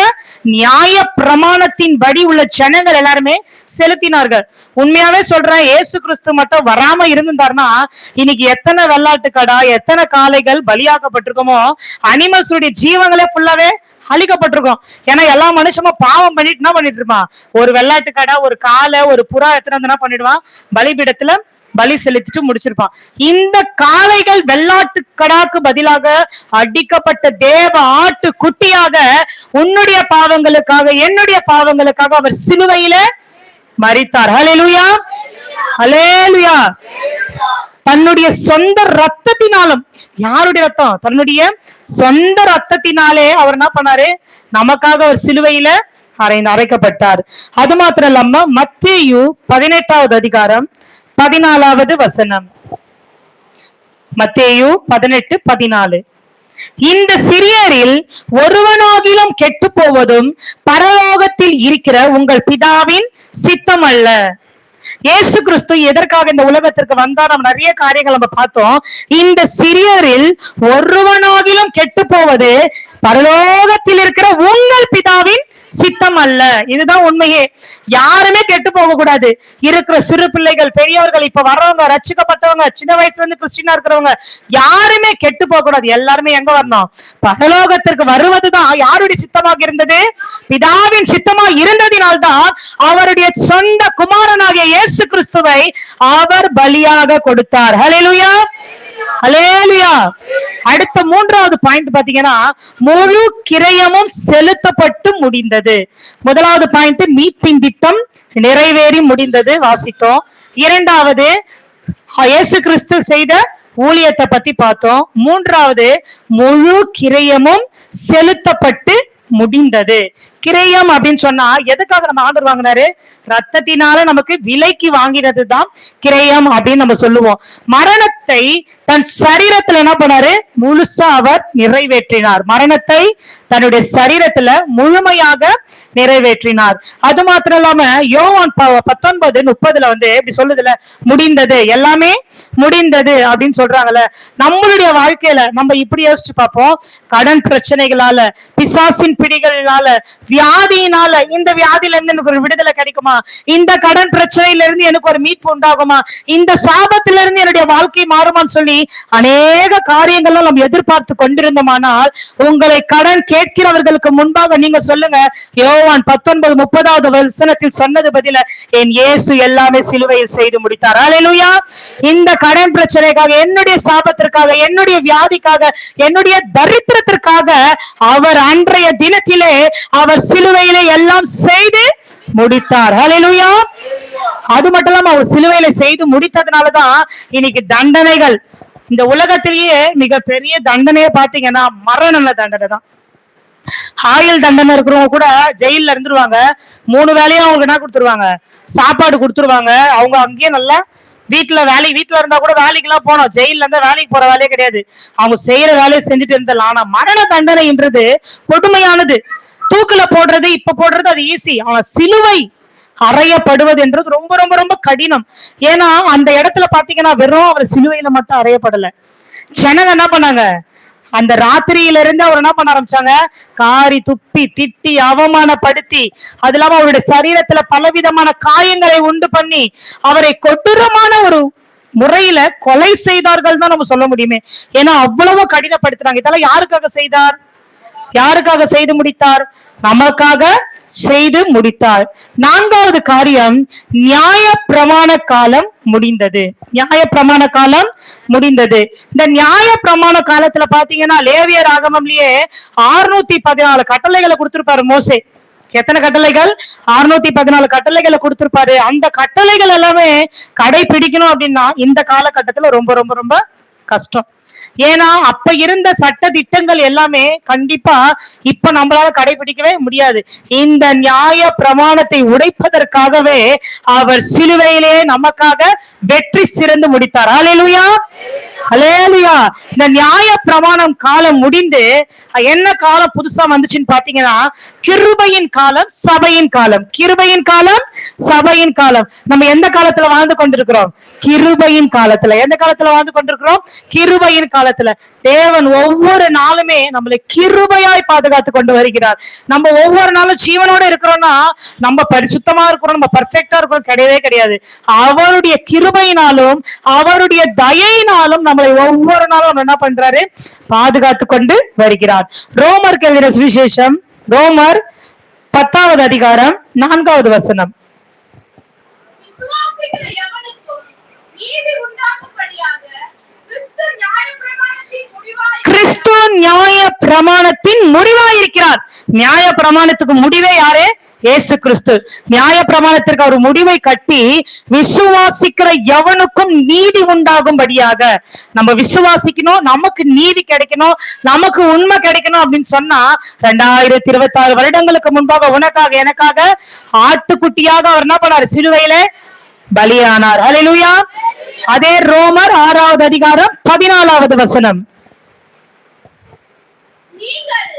நியாய பிரமாணத்தின் படி உள்ள ஜனங்கள் எல்லாருமே செலுத்தினார்கள். உண்மையாவே சொல்றேன், இயேசு கிறிஸ்து மட்டும் வராம இருந்தாருன்னா இன்னைக்கு எத்தனை வெள்ளாட்டு கடை, எத்தனை காளைகள் பலியாக்கப்பட்டிருக்கோமோ, அனிமல்ஸுடைய ஜீவங்களே ஃபுல்லாவே அழிக்கப்பட்டிருக்கும். ஏன்னா எல்லா மனுஷனும் பாவம் பண்ணிட்டு என்ன பண்ணிட்டு இருப்பான்? ஒரு வெள்ளாட்டு கடை, ஒரு காலை, ஒரு புறா எத்தனை என்ன பண்ணிடுவான்? பலிபீடத்துல பலி செலுத்திட்டு முடிச்சிருப்பான். இந்த காளைகள் வெள்ளாட்டு கடாக்கு பதிலாக அடிக்கப்பட்ட தேவ ஆட்டு குட்டியாக உன்னுடைய பாவங்களுக்காக, என்னுடைய பாவங்களுக்காக அவர் சிலுவையில மரித்தார். ஹல்லேலூயா, ஹல்லேலூயா. தன்னுடைய சொந்த ரத்தத்தினாலும், யாருடைய ரத்தம்? தன்னுடைய சொந்த ரத்தத்தினாலே அவர் என்ன பண்ணாரு? நமக்காக ஒரு சிலுவையில அறைக்கப்பட்டார். அது மாத்திரம் இல்லாம மத்தேயு 18வது அதிகாரம் 14வது வசனம். மத்தேயு 18:14. இந்த சிறியரில் ஒருவனாகிலும் கெட்டு போவதும் பரலோகத்தில் இருக்கிற உங்கள் பிதாவின் சித்தம் அல்ல. இயேசு கிறிஸ்து எதற்காக இந்த உலகத்திற்கு வந்தார்? நம்ம நிறைய காரியங்கள் நம்ம பார்த்தோம். இந்த சிறியரில் ஒருவனாகிலும் கெட்டு போவது பரலோகத்தில் இருக்கிற உங்கள் பிதாவின் சித்தம் அல்ல. இதுதான் உண்மையே. யாருமே கெட்டு போக கூடாது. இருக்கிற சிறு பிள்ளைகள், பெரியவர்கள், இப்ப வர்றவங்க, ரட்சிக்கப்பட்டவங்க, சின்ன வயசுல இருந்து கிறிஸ்டினா இருக்கிறவங்க, யாருமே கெட்டு போக கூடாது. எல்லாருமே எங்க வரணும்? பரலோகத்திற்கு வருவதுதான் யாருடைய சித்தமாக இருந்தது? பிதாவின் சித்தமா இருந்ததினால்தான் அவருடைய சொந்த குமாரனாகிய இயேசு கிறிஸ்துவை அவர் பலியாக கொடுத்தார். ஹல்லேலூயா, ஹல்லேலூயா. அடுத்த 3வது பாயிண்ட் பாத்தீங்கன்னா, முழு கிரயமும் செலுத்தப்பட்டு முடிந்தது. முதலாவது பாயிண்ட் மீட்பின் திட்டம் நிறைவேறி முடிந்தது, வாசித்தோம். 2வது இயேசு கிறிஸ்து செய்த ஊழியத்தை பத்தி பார்த்தோம். 3வது முழு கிரயமும் செலுத்தப்பட்டு முடிந்தது. கிரயம் அப்படின்னு சொன்னா எதுக்காக நம்ம ஆர்டர் வாங்கினாரு? ரத்தத்தினால நமக்கு விலைக்கு வாங்கினதுதான் கிரயம் அப்படின்னு நம்ம சொல்லுவோம். மரணத்தை தன் சரீரத்துல என்ன பண்ணாரு? முழுசா அவர் நிறைவேற்றினார். மரணத்தை தன்னுடைய சரீரத்துல முழுமையாக நிறைவேற்றினார். அது மாத்திரம் இல்லாம யோவான் 19:30 வந்து இப்படி சொல்லுதுல, முடிந்தது, எல்லாமே முடிந்தது அப்படின்னு சொல்றாங்கல்ல. நம்மளுடைய வாழ்க்கையில நம்ம இப்படி யோசிச்சு பார்ப்போம். கடன் பிரச்சனைகளால, பிசாசின் பிடிகளினால, வியாதியினால, இந்த வியாதியில இருந்து எனக்கு ஒரு விடுதலை கிடைக்குமா? இந்த கடன் பிரச்சனையில இருந்து எனக்கு ஒரு மீட்பு உண்டாகுமா? இந்த சாபத்தில இருந்து என்னுடைய வாழ்க்கை மாறுமான்னு சொல்லி அநேக காரியங்களும் நம்ம எதிர்பார்த்து கொண்டிருந்தோமானால், உங்களை கடன் கேட்கிறவர்களுக்கு முன்பாக நீங்க சொல்லுங்க, யோவான் 19:30 வசனத்தில் சொன்னது பதில, என் இயேசு எல்லாமே சிலுவையில் செய்து முடித்தார். ஹல்லேலூயா. இந்த கடன் பிரச்சனைக்காக, என்னுடைய சாபத்திற்காக, என்னுடைய வியாதிக்காக, என்னுடைய தரித்திரத்திற்காக அவர் அன்றைய தினத்திலே அவர் சிலுவையிலே எல்லாம் செய்து முடித்தார். ஹல்லேலூயா. அது மட்டும் இல்லாம அவர் சிலுவையில செய்து முடித்ததுனாலதான் இன்னைக்கு தண்டனைகள், இந்த உலகத்திலேயே மிகப்பெரிய தண்டனையை பாத்தீங்கன்னா மரண தண்டனை தான். ஆயுள் தண்டனை இருக்கிறவங்க கூட ஜெயில இருந்துருவாங்க. 3 வேளையும் அவங்களுக்கு என்ன கொடுத்துருவாங்க? சாப்பாடு கொடுத்துருவாங்க. அவங்க அங்கேயே நல்லா வீட்டுல இருந்தா கூட வேலைக்கு எல்லாம் போனோம். ஜெயில இருந்தா வேலைக்கு போற வேலையே கிடையாது. அவங்க செய்யற வேலையை செஞ்சுட்டு இருந்தலாம். ஆனா மரண தண்டனைன்றது கொடுமையானது. தூக்குல போடுறது, இப்ப போடுறது அது ஈஸி. ஆனா சிலுவை அறையப்படுவது என்றது ரொம்ப ரொம்ப ரொம்ப கடினம். ஏன்னா அந்த இடத்துல பாத்தீங்கன்னா வெறும் அவர் சிலுவையில மட்டும் அறையப்படல. ஜனங்க என்ன பண்ணாங்க? அந்த ராத்திரியில இருந்து அவர் என்ன பண்ண ஆரம்பிச்சாங்க? காரி துப்பி திட்டி அவமானப்படுத்தி, அது இல்லாம அவருடைய சரீரத்துல பலவிதமான காயங்களை உண்டு பண்ணி அவரை கொடூரமான ஒரு முறையில கொலை செய்தார்கள் தான் நம்ம சொல்ல முடியுமே. ஏன்னா அவ்வளவு கடினப்படுத்துறாங்க. இதெல்லாம் யாருக்காக செய்தார்? யாருக்காக செய்து முடித்தார்? நமக்காக செய்து முடித்தார். 4வது காரியம், நியாய பிரமாண காலம் முடிந்தது. நியாய பிரமாண காலம் முடிந்தது. இந்த நியாய பிரமாண காலத்துல பாத்தீங்கன்னா லேவியர் ஆகமம்லயே 614 கட்டளைகளை கொடுத்திருப்பாரு மோசே. எத்தனை கட்டளைகள்? 614 கட்டளைகளை கொடுத்திருப்பாரு. அந்த கட்டளைகள் எல்லாமே கடைபிடிக்கணும் அப்படின்னா இந்த காலகட்டத்துல ரொம்ப ரொம்ப ரொம்ப கஷ்டம். ஏன்னா அப்ப இருந்த சட்ட திட்டங்கள் எல்லாமே கண்டிப்பா இப்ப நம்மளால கடைபிடிக்கவே முடியாது. இந்த நியாய பிரமாணத்தை உடைப்பதற்காகவே அவர் சிலுவையிலே நமக்காக வெற்றி சிறந்து முடித்தார். ஹல்லேலூயா, ஹல்லேலூயா. இந்த நியாய பிரமாணம் காலம் முடிந்து என்ன காலம் புதுசா வந்துச்சுன்னு பாத்தீங்கன்னா, கிருபையின் காலம், சபையின் காலம். கிருபையின் காலம், சபையின் காலம். நம்ம எந்த காலத்துல வாழ்ந்து கொண்டிருக்கிறோம்? கிருபையின் காலத்துல. எந்த காலத்துல வாழ்ந்து கொண்டிருக்கிறோம்? கிருபையின் காலத்துல. தேவன் ஒவ்வொரு நாளுமே நம்மளை கிருபையாய் பாதுகாத்து கொண்டு வருகிறார். நம்ம ஒவ்வொரு நாளும் ஜீவனோட இருக்கிறோம்னா நம்ம பரிசுத்தமா இருக்கிறோம், நம்ம பர்ஃபெக்டா இருக்கிறோம் கிடையவே கிடையாது. அவருடைய கிருபையினாலும் அவருடைய தயையினாலும் நம்மளை ஒவ்வொரு நாளும் என்ன பண்றாரு? பாதுகாத்து கொண்டு வருகிறார். ரோமருக்கு எழுதின சுவிசேஷம், ரோமர் 10வது அதிகாரம் 4வது வசனம். விசுவாசிக்கிற எவனுக்கும் நீதி உண்டாகும்படியாக கிறிஸ்து நியாய பிரமாணத்தின் முடிவாயிருக்கிறார். நியாய பிரமாணத்துக்கு முடிவே யாரு? இயேசு கிறிஸ்து. நியாய பிரமாணத்திற்கு அவர் முடிவை கட்டி விசுவாசிக்கிற எவனுக்கும் நீதி உண்டாகும்படியாக. நம்ம விசுவாசிக்கணும், நமக்கு நீதி கிடைக்கணும், நமக்கு உண்மை கிடைக்கணும் அப்படின்னு சொன்னா 2026 வருடங்களுக்கு முன்பாக உனக்காக எனக்காக ஆட்டுக்குட்டியாக அவர் என்ன பண்ணாரு? சிலுவையில பலியானார். ஹல்லேலூயா. அதே ரோமர் 6வது அதிகாரம் 14வது வசனம். நீங்கள்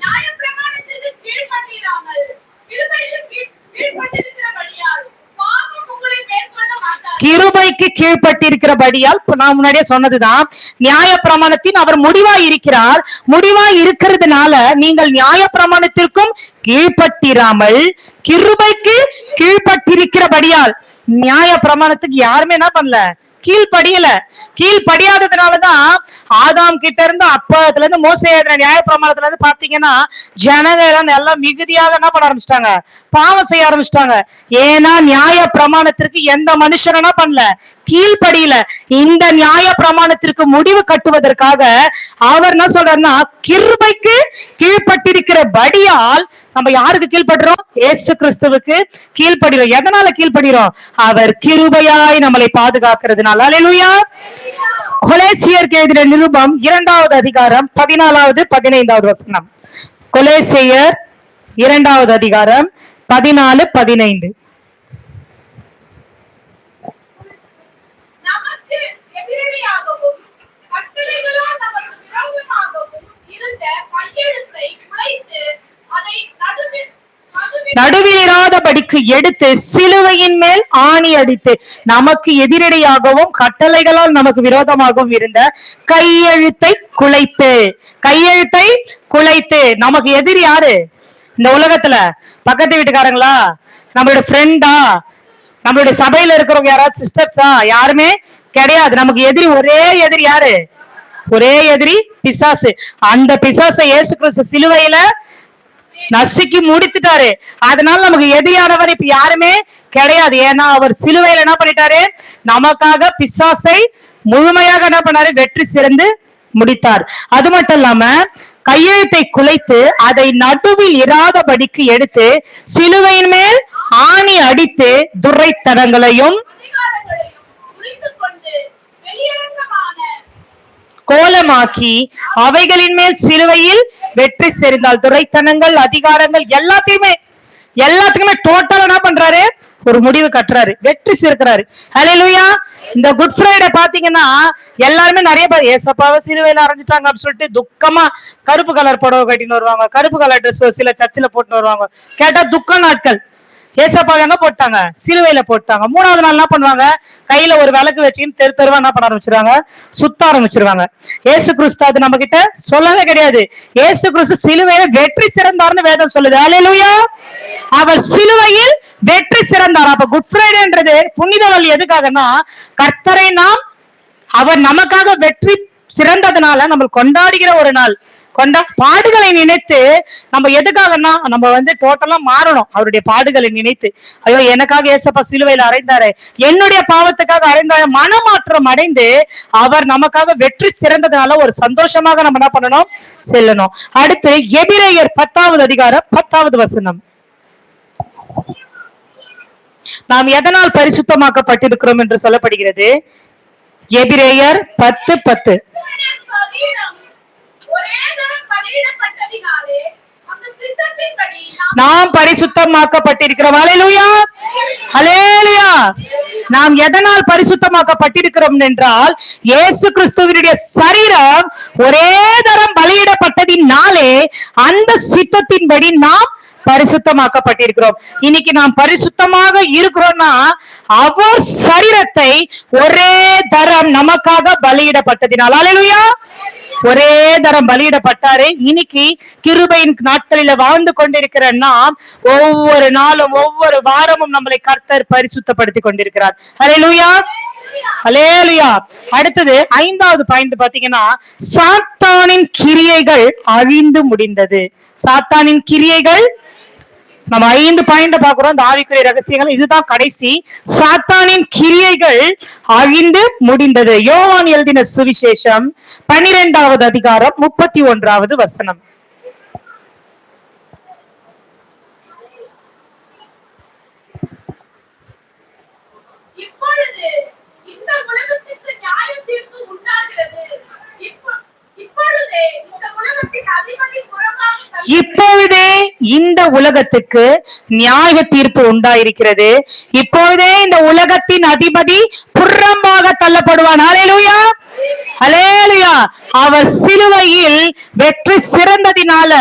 நியாயப்பிரமாணத்திற்கு கீழ்ப்பட்டிராமல் கிருபைக்கு கீழ்ப்பட்டிருக்கிறபடியால் பாவம் உங்களை மேற்கொள்ள மாட்டாது. கிருபைக்கு கீழ்ப்பட்டிருக்கிறபடியால், நான் முன்னாடியே சொன்னதுதான், நியாய பிரமாணத்தின் அவர் முடிவாய் இருக்கிறார். முடிவாய் இருக்கிறதுனால நீங்கள் நியாய பிரமாணத்திற்கும் கீழ்ப்பட்டிராமல் கிருபைக்கு கீழ்ப்பட்டிருக்கிறபடியால். நியாய பிரமாணத்துக்கு யாருமே என்ன பண்ணல? கீழ்படியல. கீழ்படியாததுனாலதான் ஆதாம் கிட்ட இருந்து அப்பத்துல இருந்து மோசே நியாய பிரமாணத்துல இருந்து பாத்தீங்கன்னா ஜனங்கள் எல்லாம் மிகுதியாக என்ன பண்ண ஆரம்பிச்சிட்டாங்க? பாவம் செய்ய ஆரம்பிச்சிட்டாங்க. ஏன்னா நியாய பிரமாணத்திற்கு எந்த மனுஷன் என்ன பண்ணல? கீழ்படியில. இந்த நியாய பிரமாணத்திற்கு முடிவு கட்டுவதற்காக அவர் என்ன சொல்றாருன்னா, கிருபைக்கு கீழ்பட்டிருக்கிறபடியால் நம்ம யாருக்கு கீழ்படுறோம்? இயேசு கிறிஸ்துவுக்கு கீழ்படுகிறோம். எதனால கீழ்படுகிறோம்? அவர் கிருபையாய் நம்மளை பாதுகாக்கிறதுனால. அல்லேலூயா. கொலேசியருக்கு எழுதின நிருபம் 2வது அதிகாரம் 14வது 15வது வசனம். கொலேசியர் 2வது அதிகாரம் 14, 15. நமக்கு எதிரடியாகவும் கட்டளைகளால் நமக்கு விரோதமாகவும் இருந்த கையெழுத்தை குலைத்து அதை நடுவிலிராதபடிக்கு எடுத்து சிலுவையின் மேல் ஆணி அடித்து, நமக்கு எதிரடியாகவும் கட்டளைகளால் நமக்கு விரோதமாகவும் இருந்த கையெழுத்தை குலைத்து. கையெழுத்தை குலைத்து. நமக்கு எதிரி யாரு இந்த உலகத்துல? பக்கத்து வீட்டுக்காரங்களா? நம்மளோட ஃப்ரெண்டா? நம்மளுடைய சபையில இருக்கிறவங்க யாராவது சிஸ்டர்ஸா? யாருமே கிடையாது. நமக்கு எதிரி ஒரே எதிரி யாரு? ஒரே எதிரி பிசாசு. அந்த பிசாசை இயேசு கிறிஸ்து சிலுவையில நசுக்கி முடித்துட்டாரு. அதனால நமக்கு எதிரியானவர் இப்ப யாருமே கிடையாது. ஏன்னா அவர் சிலுவையில என்ன பண்ணிட்டாரு? நமக்காக பிசாசை முழுமையாக என்ன பண்ணாரு? வெற்றி சிறந்து முடித்தார். அது மட்டும் இல்லாம கையெழுத்தை குலைத்து அதை நடுவில் இராதபடிக்கு எடுத்து சிலுவையின் மேல் ஆணி அடித்து துரைத்தனங்களையும் கோலமாக்கி அவைகளின் மேல் சிலுவையில் வெற்றி செறிந்தால். துரைத்தனங்கள், அதிகாரங்கள் எல்லாத்துக்குமே டோட்டல் என்ன பண்றாரு? ஒரு முடிவு கட்டுறாரு, வெற்றி சேர்க்கிறாரு. ஹல்லேலூயா. இந்த குட் ஃப்ரைடே பாத்தீங்கன்னா எல்லாருமே நிறைய பேர் ஏசப்பாவை சிலுவையில அரைஞ்சிட்டாங்க அப்படின்னு சொல்லிட்டு துக்கமா கருப்பு கலர் புடவை கட்டின்னு வருவாங்க, கருப்பு கலர் ட்ரெஸ் சில சர்ச்சில் போட்டுன்னு வருவாங்க. கேட்டா துக்க நாட்கள். ஏசப்பாவை எங்க போட்டாங்க? சிலுவையில போட்டாங்க. 3வது நாள் என்ன பண்ணுவாங்க? கையில ஒரு விளக்கு வச்சுக்கின்னு தெரு தெருவா என்ன பண்ண ஆரம்பிச்சிருவாங்க? சுத்த ஆரம்பிச்சிருவாங்க. ஏசு கிறிஸ்து அது நம்ம கிட்ட சொல்லவே கிடையாது. ஏசு கிறிஸ்து சிலுவையில வெற்றி சிறந்தார்னு வேதம் சொல்லுது. அல்லேலூயா. அவர் சிலுவையில் வெற்றி சிறந்தார். அப்ப குட் ஃப்ரைடேன்றது புனித வழி எதுக்காகனா, கர்த்தரை நாம் அவர் நமக்காக வெற்றி சிறந்ததுனால நம்ம கொண்டாடுகிற ஒரு நாள். பாடுகளை நினைத்து நம்ம எதுக்காகனா நம்ம டோட்டலா மாறணும். அவருடைய பாடுகளை நினைத்து, ஐயோ எனக்காக ஏசப்பா சிலுவையில அறைந்தாரு, என்னுடைய பாவத்துக்காக அறைந்தாரு, மனமாற்றம் அடைந்து அவர் நமக்காக வெற்றி சிறந்ததுனால ஒரு சந்தோஷமாக நம்ம என்ன பண்ணணும்? செல்லணும். அடுத்து எபிரேயர் 10வது அதிகாரம் 10வது வசனம். நாம் எதனால் பரிசுத்தமாக்கப்பட்டிருக்கிறோம் என்று சொல்லப்படுகிறது? எபிரேயர் 10:10. ஒரே தரம் பலியிடப்பட்டதினாலே அந்த சித்தத்தின்படி நாம் பரிசுத்தமாக்கப்பட்டிருக்கிறோம். ஹல்லேலூயா, ஹல்லேலூயா. நாம் எதனால் பரிசுத்தமாக்கப்பட்டிருக்கிறோம் என்றால், இயேசு கிறிஸ்துவினுடைய சரீரம் ஒரே தரம் பலியிடப்பட்டதினாலே அந்த சித்தத்தின்படி நாம் பரிசுத்தமாக்கப்பட்டிருக்கிறோம். இன்னைக்கு நாம் பரிசுத்தமாக இருக்கிறோம்னா அவர் சரீரத்தை ஒரே தரம் நமக்காக பலியிடப்பட்டதினால், ஹல்லேலூயா, ஒரே தரம் பலியிடப்பட்டாரு. இன்னைக்கு கிருபையின் நாட்களில வாழ்ந்து கொண்டிருக்கிற நாம் ஒவ்வொரு நாளும் ஒவ்வொரு வாரமும் நம்மளை கர்த்தர் பரிசுத்தப்படுத்தி கொண்டிருக்கிறார். ஹல்லேலூயா, ஹல்லேலூயா. அடுத்தது 5வது பாயிண்ட் பாத்தீங்கன்னா, சாத்தானின் கிரியைகள் அழிந்து முடிந்தது. சாத்தானின் கிரியைகள், நம்ம 5 பாயிண்ட் பாக்குறோம். இந்த ஆவிக்குரிய ரகசியங்கள் இதுதான் கடைசி. சாத்தானின் கிரியைகள் அழிந்து முடிந்தது. யோவான் எழுதின சுவிசேஷம் 12வது அதிகாரம் 31வது வசனம். இப்பொழுது இந்த உலகத்திற்கு நியாய தீர்ப்பு உண்டாகிறது. இப்பொழுதே இந்த உலகத்தின் அதிபதி புறம்பாக இப்பொழுதே இந்த உலகத்துக்கு நியாய தீர்ப்பு உண்டாயிருக்கிறது. இப்பொழுதே இந்த உலகத்தின் அதிபதி புறம்பாக தள்ளப்படுவான். ஹல்லேலூயா, ஹல்லேலூயா. அவர் சிலுவையில் வெற்றி சிறந்ததினால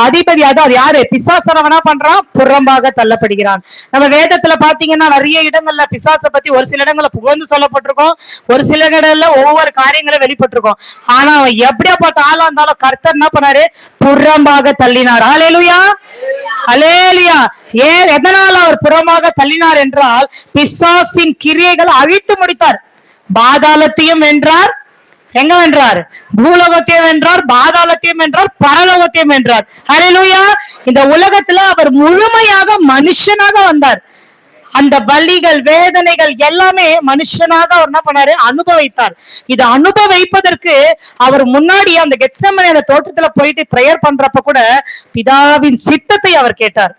அதிபதி, அதாவது யாரு, பிசாசனவனா பண்றான், புறம்பாக தள்ளப்படுகிறான். நம்ம வேதத்துல பாத்தீங்கன்னா நிறைய இடங்கள்ல பிசாச பத்தி ஒரு சில இடங்கள்ல புகழ்ந்து சொல்லப்பட்டிருக்கோம், ஒரு சில இடங்கள்ல ஒவ்வொரு காரியங்களும் வெளிப்பட்டிருக்கும். ஆனா அவன் எப்படியாப்பட்ட ஆளா இருந்தாலும் கர்த்தர் என்ன பண்ணாரு, புறம்பாக தள்ளினார். ஹல்லேலூயா, ஹல்லேலூயா. ஏன், எதனால் அவர் புறம்பாக தள்ளினார் என்றால், பிசாசின் கிரியைகள் அழித்து முடித்தார். பாதாளத்தையும் வென்றார். எங்க வென்றார்? பூலோகத்தையும் வென்றார், பாதாளத்தையும் வென்றார், பரலோகத்தையும் வென்றார். ஹல்லேலூயா. இந்த உலகத்துல அவர் முழுமையாக மனுஷனாக வந்தார். அந்த பலிகள், வேதனைகள் எல்லாமே மனுஷனாக அவர் என்ன பண்ணாரு, அனுபவித்தார். இதை அனுபவிப்பதற்கு அவர் முன்னாடி அந்த கெத்செமனே தோட்டத்துல போயிட்டு பிரேயர் பண்றப்ப கூட பிதாவின் சித்தத்தை அவர் கேட்டார்.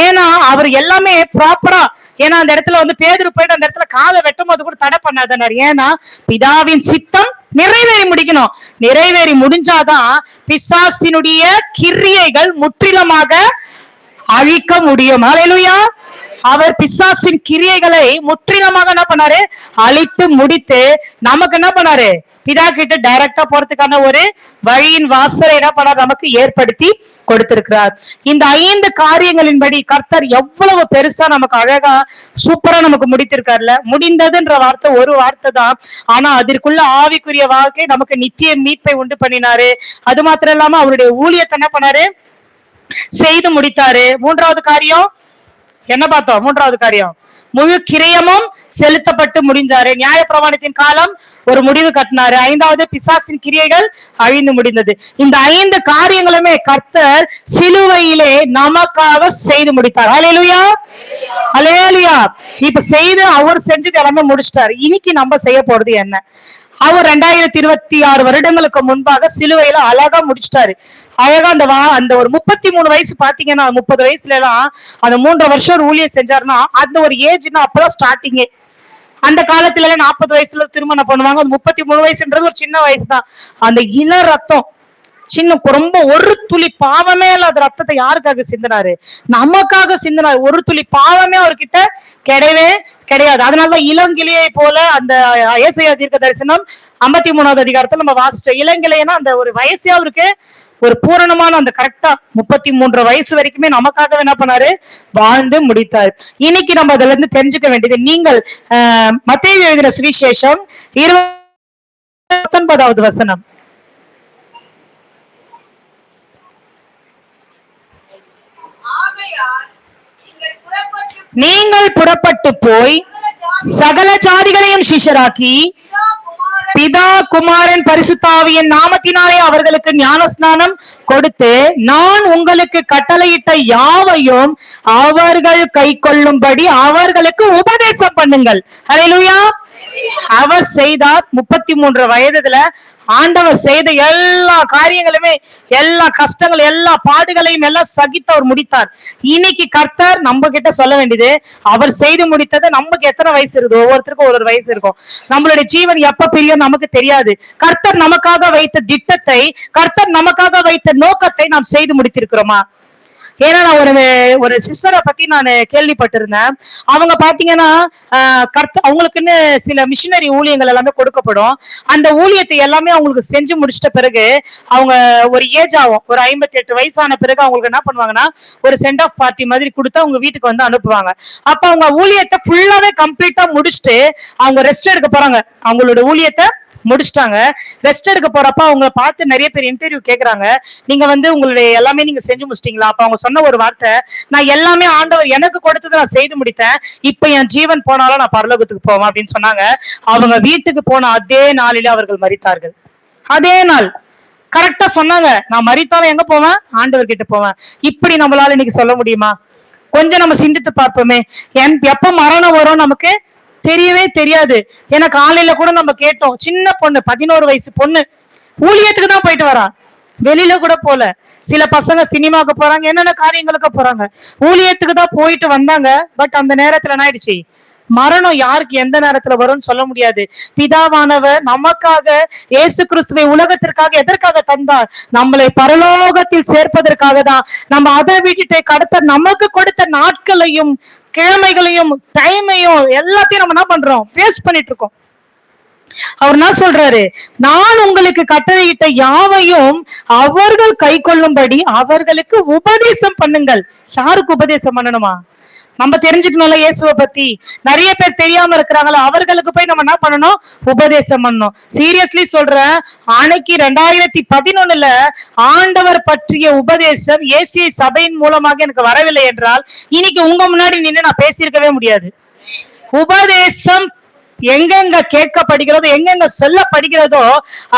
ஏன்னா அவர் எல்லாமே ப்ராப்பரா, ஏன்னா அந்த இடத்துல வந்து பேதுரு போயிட்டு அந்த இடத்துல காலை வெட்டும் போது கூட தடை பண்ணாதனார். ஏன்னா பிதாவின் சித்தம் நிறைவேறி முடிக்கணும். நிறைவேறி முடிஞ்சாதான் பிசாசினுடைய கிரியைகள் முற்றிலுமாக அழிக்க முடியும். ஹல்லேலூயா. அவர் பிசாசின் கிரியைகளை முற்றிலுமாக என்ன பண்ணாரு, அழித்து முடித்து நமக்கு என்ன பண்ணாரு, பிதா கிட்ட டைரக்டா போறதுக்கான ஒரு வழியின் வாசலை என்ன பண்ணார், நமக்கு ஏற்படுத்தி கொடுத்திருக்கிறார். இந்த 5 காரியங்களின்படி கர்த்தர் எவ்வளவு பெருசா நமக்கு அழகா சூப்பரா நமக்கு முடித்திருக்காருல. முடிந்ததுன்ற வார்த்தை ஒரு வார்த்தை தான், ஆனா அதற்குள்ள ஆவிக்குரிய வாழ்க்கை நமக்கு நித்திய மீட்பை உண்டு பண்ணினாரு. அது மாத்திரம் இல்லாம அவருடைய ஊழியத்தை என்ன பண்ணாரு, செய்து முடித்தாரு. 3வது காரியம் என்ன பார்த்தோம்? 3வது காரியம், முழு கிரயமும் செலுத்தப்பட்டு முடிஞ்சாரு. நியாய பிரமாணத்தின் காலம் ஒரு முடிவு கட்டினாரு. 5வது, பிசாசின் கிரியைகள் அழிந்து முடிந்தது. இந்த 5 காரியங்களுமே கர்த்தர் சிலுவையிலே நமக்காக செய்து முடித்தார். ஹல்லேலூயா, ஹல்லேலூயா. இப்ப செய்து அவர் செஞ்சது எல்லாமே முடிச்சிட்டாரு. இன்னைக்கு நம்ம செய்ய போறது என்ன? அவர் 2026 வருடங்களுக்கு முன்பாக சிலுவையில அழகா முடிச்சிட்டாரு. அழகா அந்த ஒரு 33 வயசு பாத்தீங்கன்னா, 30 வயசுல எல்லாம் அந்த 3 வருஷம் ஊழியம் செஞ்சாருன்னா அந்த ஒரு ஏஜ்னா அப்பதான் ஸ்டார்டிங்கே. அந்த காலத்துல எல்லாம் 40 வயசுல திருமணம் பண்ணுவாங்க. 33 வயசுன்றது ஒரு சின்ன வயசு தான். அந்த இள ரத்தம் சின்ன ரொம்ப ஒரு துளி பாவமே இல்லாத ரத்தத்தை யாருக்காக சிந்தினாரு? நமக்காக சிந்தினாரு. ஒரு துளி பாவமே அவர்கிட்ட கிடையவே கிடையாது. அதனாலதான் இளங்கிளையை போல அந்த ஏசாயா தீர்க்க தரிசனம் 53வது அதிகாரத்துல நம்ம வாசிச்சோம். இளங்கிளையனா அந்த ஒரு வயசே அவருக்கு ஒரு பூரணமான அந்த கரெக்டா 33 வயசு வரைக்குமே நமக்காக என்ன பண்ணாரு, வாழ்ந்து முடித்தார். இன்னைக்கு நம்ம அதுல இருந்து தெரிஞ்சுக்க வேண்டியது, நீங்கள் மத்தேயு எழுதின சுவிசேஷம் 19வது வசனம். நீங்கள் புறப்பட்டு போய் சகல ஜாதிகளையும் சிஷ்யராக்கி பிதா குமாரன் பரிசுத்தாவியின் நாமத்தினாலே அவர்களுக்கு ஞானஸ்நானம் கொடுத்து நான் உங்களுக்கு கட்டளையிட்ட யாவையும் அவர்கள் கை கொள்ளும்படி அவர்களுக்கு உபதேசம் பண்ணுங்கள். ஹல்லேலூயா. அவர் செய்தார். 33 வயதுல ஆண்டவர் செய்த எல்லா காரியங்களுமே, எல்லா கஷ்டங்கள், எல்லா பாடுகளையும் எல்லாம் சகித்து அவர் முடித்தார். இன்னைக்கு கர்த்தர் நம்ம கிட்ட சொல்ல வேண்டியது, அவர் செய்து முடித்தது நமக்கு எத்தனை வயசு இருக்குது? ஒவ்வொருத்தருக்கும் ஒரு வயசு இருக்கும். நம்மளுடைய ஜீவன் எப்ப பிரியும் நமக்கு தெரியாது. கர்த்தர் நமக்காக வைத்த திட்டத்தை, கர்த்தர் நமக்காக வைத்த நோக்கத்தை நாம் செய்து முடித்திருக்கிறோமா? ஏன்னா நான் ஒரு சிஸ்டரை பத்தி நான் கேள்விப்பட்டிருந்தேன். அவங்க பாத்தீங்கன்னா அவங்களுக்குன்னு சில மிஷினரி ஊழியங்கள் எல்லாமே கொடுக்கப்படும். அந்த ஊழியத்தை எல்லாமே அவங்களுக்கு செஞ்சு முடிச்சிட்ட பிறகு அவங்க ஒரு ஏஜ் ஆகும், ஒரு 58 வயசான பிறகு அவங்களுக்கு என்ன பண்ணுவாங்கன்னா ஒரு சென்ட் ஆஃப் பார்ட்டி மாதிரி கொடுத்து அவங்க வீட்டுக்கு வந்து அனுப்புவாங்க. அப்ப அவங்க ஊழியத்தை ஃபுல்லாவே கம்ப்ளீட்டா முடிச்சுட்டு அவங்க ரெஸ்ட் எடுக்க போறாங்க. அவங்களோட ஊழியத்தை முடிச்சிட்டாங்க, ரெஸ்ட் எடுக்க போறப்ப அவங்க பார்த்து நிறைய பேர் இன்டர்வியூ கேக்குறாங்க, நீங்க வந்து உங்களுடைய எல்லாமே நீங்க செஞ்சு முடிச்சிட்டீங்களா? அப்ப அவங்க சொன்ன ஒரு வார்த்தை, நான் எல்லாமே ஆண்டவர் எனக்கு கொடுத்ததை நான் செய்து முடித்தேன், இப்ப என் ஜீவன் போனாலும் நான் பரலோகத்துக்கு போவேன் அப்படின்னு சொன்னாங்க. அவங்க வீட்டுக்கு போன அதே நாளிலே அவர்கள் மரித்தார்கள். அதே நாள் கரெக்டா சொன்னாங்க, நான் மரித்தாலும் எங்க போவேன்? ஆண்டவர் கிட்ட போவேன். இப்படி நம்மளால இன்னைக்கு சொல்ல முடியுமா? கொஞ்சம் நம்ம சிந்தித்து பார்ப்போமே. எப்ப மரணம் வரும் நமக்கு தெரியவே தெரியாது. ஏன்னா காலையில கூட நம்ம கேட்டோம், சின்ன பொண்ணு 11 வயசு பொண்ணு ஊழியத்துக்கு தான் போயிட்டு வரா, வெளியில கூட போல. சில பசங்க சினிமாவுக்கு போறாங்க, என்னென்ன காரியங்களுக்கு போறாங்க, ஊழியத்துக்கு தான் போயிட்டு வந்தாங்க. பட் அந்த நேரத்துல என்ன ஆயிடுச்சு? மரணம் யாருக்கு எந்த நேரத்துல வரும்னு சொல்ல முடியாது. பிதாவானவர் நமக்காக இயேசு கிறிஸ்துவை உலகத்திற்காக எதற்காக தந்தார்? நம்மளை பரலோகத்தில் சேர்ப்பதற்காக தான். நம்ம அதை விட்டுட்டு கடத்த நமக்கு கொடுத்த நாட்களையும் கிழமைகளையும் டைமையும் எல்லாத்தையும் நம்ம என்ன பண்றோம்? வேஸ்ட் பண்ணிட்டு இருக்கோம். அவர் என்ன சொல்றாரு? நான் உங்களுக்கு கட்டளையிட்ட யாவையும் அவர்கள் கை கொள்ளும்படி அவர்களுக்கு உபதேசம் பண்ணுங்கள். யாருக்கு உபதேசம் பண்ணணுமா? நம்ம தெரிஞ்சுக்கணும்ல இயேசுவை பத்தி. நிறைய பேர் தெரியாம இருக்கிறாங்களா, அவர்களுக்கு போய் நம்ம என்ன பண்ணணும்? உபதேசம் பண்ணணும். சீரியஸ்லி சொல்றேன், அன்னைக்கு 2011 ஆண்டவர் பற்றிய உபதேசம் ஏசிய சபையின் மூலமாக எனக்கு வரவில்லை என்றால் இன்னைக்கு உங்க முன்னாடி நின்று நான் பேசியிருக்கவே முடியாது. உபதேசம் எங்கெங்க கேட்கப்படுகிறதோ, எங்கெங்க சொல்லப்படுகிறதோ,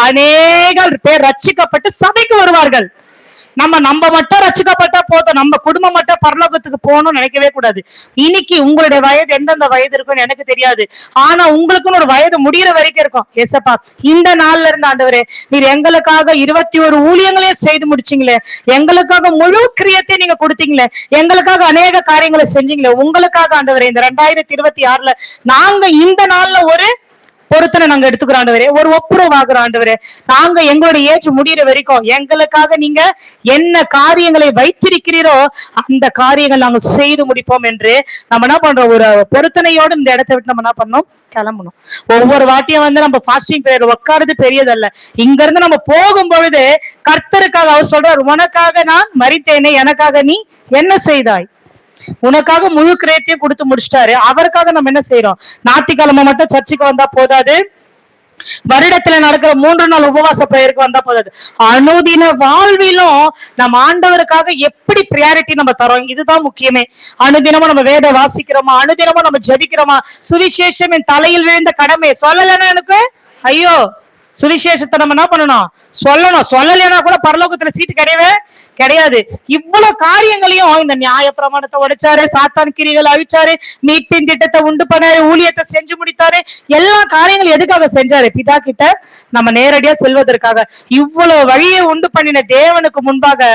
அநேக பேர் ரட்சிக்கப்பட்டு சபைக்கு வருவார்கள். நம்ம மட்டும் ரட்சிக்கப்பட்டா போதும், நம்ம குடும்பம் மட்டும் பரலோகத்துக்கு போகணும்னு நினைக்கவே கூடாது. இன்னைக்கு உங்களுடைய வயது எந்தெந்த வயது இருக்குன்னு எனக்கு தெரியாது, ஆனா உங்களுக்குன்னு ஒரு வயது முடிகிற வரைக்கும் இருக்கும். ஏசப்பா, இந்த நாள்ல இருந்து ஆண்டவரே, நீர் எங்களுக்காக 21 ஊழியங்களையும் செய்து முடிச்சீங்களே, எங்களுக்காக முழு கிரியத்தை நீங்க கொடுத்தீங்களே, எங்களுக்காக அநேக காரியங்களை செஞ்சீங்களே, உங்களுக்காக ஆண்டவரே இந்த 2026 நாங்க இந்த நாள்ல ஒரு பொருத்தனை நாங்க எடுத்துக்கிறோம் ஆண்டவரே, ஒரு ஒப்புரவு ஆகுறோம் ஆண்டவரே. நாங்க எங்களுடைய ஏஜ் முடிகிற வரைக்கும் எங்களுக்காக நீங்க என்ன காரியங்களை வைத்திருக்கிறீரோ அந்த காரியங்கள் நாங்க செய்து முடிப்போம் என்று நம்ம என்ன பண்றோம்? ஒரு பொருத்தனையோடு இந்த இடத்தை விட்டு நம்ம என்ன பண்ணோம்? கிளம்பணும். ஒவ்வொரு வாட்டியும் வந்து நம்ம ஃபாஸ்டிங் பிரேயர் உட்காருது பெரியதல்ல. இங்க இருந்து நம்ம போகும் பொழுது கர்த்தருக்காக அவர் சொல்றார், உனக்காக நான் மரித்தேனே, எனக்காக நீ என்ன செய்தாய்? உனக்காக முழு கிரேத்தையும் கொடுத்து முடிச்சிட்டாரு. அவருக்காக நம்ம என்ன செய்யறோம்? ஞாயிற்றுக்கிழமை மட்டும் சர்ச்சுக்கு வந்தா போதாது, வருடத்துல நடக்கிற 3 நாள் உபவாச பிரேயருக்கு வந்தா போதாது, அனுதின வாழ்விலும் நம்ம ஆண்டவருக்காக எப்படி பிரியாரிட்டி நம்ம தரோம், இதுதான் முக்கியமே. அனுதினமும் நம்ம வேத வாசிக்கிறோமா? அனுதினமும் நம்ம ஜெபிக்கிறோமா? சுவிசேஷம் என் தலையில் விழுந்த கடமை. சொல்லலைன்னா எனக்கு ஐயோ, சுவிசேஷத்தை நம்ம என்ன பண்ணணும்? சொல்லணும். சொல்லலைன்னா கூட பரலோகத்துல சீட்டு கிடையவே கிடையாது. இவ்வளவு காரியங்களையும் இந்த நியாய பிரமாணத்தை உடைச்சாரு, சாத்தான் கிரிகள் அழிச்சாரு, மீட்பின் திட்டத்தை உண்டு பண்ணாரு, ஊழியத்தை செஞ்சு முடித்தாரு. எல்லா காரியங்களும் எதுக்காக செஞ்சாரு? பிதா கிட்ட நம்ம நேரடியா செல்வதற்காக. இவ்வளவு வழியை உண்டு பண்ணின தேவனுக்கு முன்பாக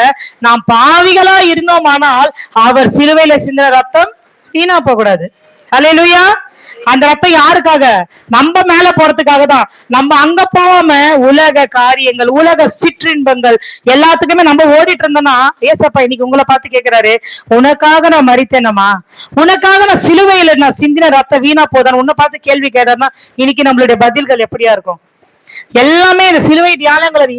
நாம் பாவிகளா இருந்தோமானால் அவர் சிலுவையில சிந்தின ரத்தம் வீணா போக கூடாது. அல்லேலூயா. அந்த ரத்தம் யாருக்காக? நம்ம மேல போறதுக்காக தான். நம்ம அங்க போகாம உலக காரியங்கள், உலக சிற்றின்பங்கள் எல்லாத்துக்குமே நம்ம ஓடிட்டு இருந்தோம்னா, ஏசப்பா இன்னைக்கு உங்களை பார்த்து கேட்கிறாரு, உனக்காக நான் மரித்தேனமா? உனக்காக நான் சிலுவையில நான் சிந்தின ரத்தம் வீணா போதான்னு உன்னை பார்த்து கேள்வி கேட்டாருன்னா இன்னைக்கு நம்மளுடைய பதில்கள் எப்படியா இருக்கும்? எல்லாமே இந்த சிலுவை தியானங்கள்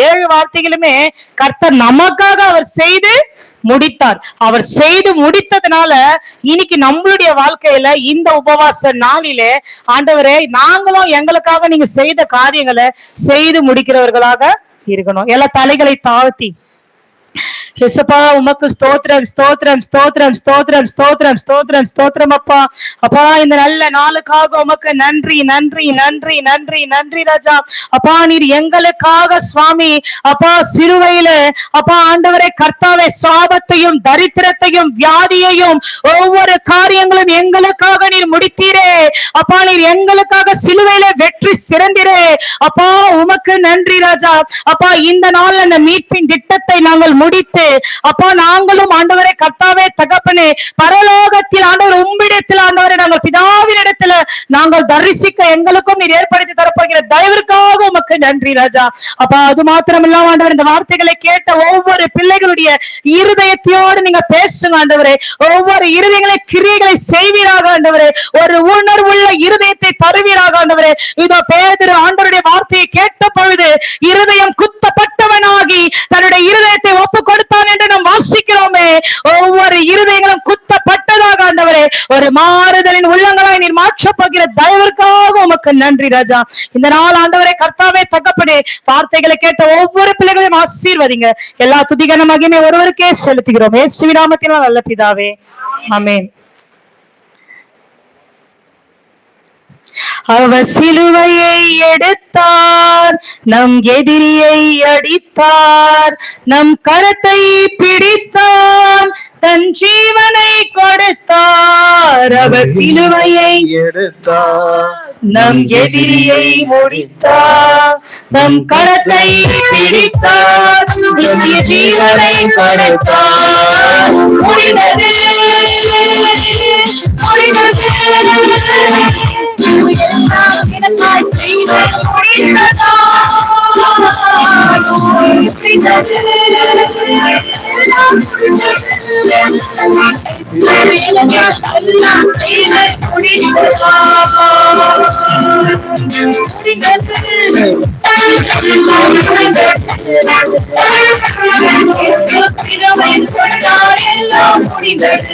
7 வார்த்தைகளுமே கர்த்தர் நமக்காக அவர் செய்து முடித்தார். அவர் செய்து முடித்ததுனால இன்னைக்கு நம்மளுடைய வாழ்க்கையில இந்த உபவாச நாளிலே ஆண்டவரே, நாங்களும் எங்களுக்காக நீங்க செய்த காரியங்களை செய்து முடிக்கிறவர்களாக இருக்கணும். எல்லா தலைகளை தாழ்த்தி, இயேசுப்பா உமக்கு ஸ்தோத்திரம் ஸ்தோத்திரம் ஸ்தோத்திரம் ஸ்தோத்திரம் ஸ்தோத்திரம் ஸ்தோத்திரம் ஸ்தோத்திரம் அப்பா. அப்பா, இந்த நல்ல நாளுக்காக உமக்கு நன்றி நன்றி நன்றி நன்றி நன்றி ராஜா. அப்பா, நீர் எங்களுக்காக சுவாமி அப்பா சிலுவையில அப்பா ஆண்டவரே கர்த்தாவே சாபத்தையும் தரித்திரத்தையும் வியாதியையும் ஒவ்வொரு காரியங்களும் எங்களுக்காக நீர் முடித்தீரே. அப்பா, நீர் எங்களுக்காக சிலுவையில வெற்றி சிறந்திரே. அப்பா, உமக்கு நன்றி ராஜா. அப்பா, இந்த நாள் அந்த மீட்பின் திட்டத்தை நாங்கள் முடித்து அப்பா நாங்களும் ஆண்டவரே கர்த்தாவே தகப்பனே பரலோகத்தில் ஆண்டவர் உம்மிடத்தில் ஆண்டவரே நாங்கள் பிதாவின் இடத்துல நாங்கள் தரிசிக்க எங்களுக்கும் நீர் ஏற்படுத்தி தரப்போகிற தயவிற்காக உமக்கு நன்றி ராஜா. அப்பா, அது மாத்திரம் இல்லாம ஆண்டவர் இந்த வார்த்தைகளை கேட்ட ஒவ்வொரு பிள்ளைகளுடைய இருதயத்தோடு நீங்க பேசுங்க ஆண்டவரே. ஒவ்வொரு இருதயங்களை கிரியைகளை செய்வீராக ஆண்டவரே. ஒரு உணர்வுள்ள இருதயத்தை தருவீராக ஆண்டவரே. இதோ பேதுரு ஆண்டவருடைய வார்த்தையை கேட்ட பொழுது இருதயம் குத்தப்பட்டவனாகி தன்னுடைய இருதயத்தை ஒப்பு கொடுத்தான் என்று நாம் வாசிக்கிறோமே. ஒவ்வொரு இருதயங்களும் குத்தப்பட்டதாக ஆண்டவரே ஒரு மாறுதலின் உள்ளங்களாய் நீர் மாற்றப் போகிற தயவிற்காக உமக்கு நன்றி ராஜா. இந்த நாள் ஆண்டவரே கர்த்தாவே தகப்பனே வார்த்தைகளை கேட்ட ஒவ்வொரு பிள்ளைகளையும் ஆசீர்வதிங்க. எல்லா துதிகன மகிமை ஒருவருக்கே செலுத்துகிறோம் இயேசுவின் நாமத்தினால் நல்ல பிதாவே, ஆமென். அவர் சிலுவையை எடுத்தார், நம் எதிரியை அடித்தார், நம் கரத்தை பிடித்தார், தன் ஜீவனை கொடுத்தார். அவர் சிலுவையை எடுத்தார், நம் எதிரியை முடித்தார், நம் கரத்தை பிடித்தார், நித்திய ஜீவனை கொடுத்தார். முடிந்தது, முடிந்தது. எல்லாம் எனக்காய் செய்த முடிந்ததா, முடிந்தது. எல்லாம் எல்லாம் செய்த முடிந்ததா, எல்லாம் முடிந்தது.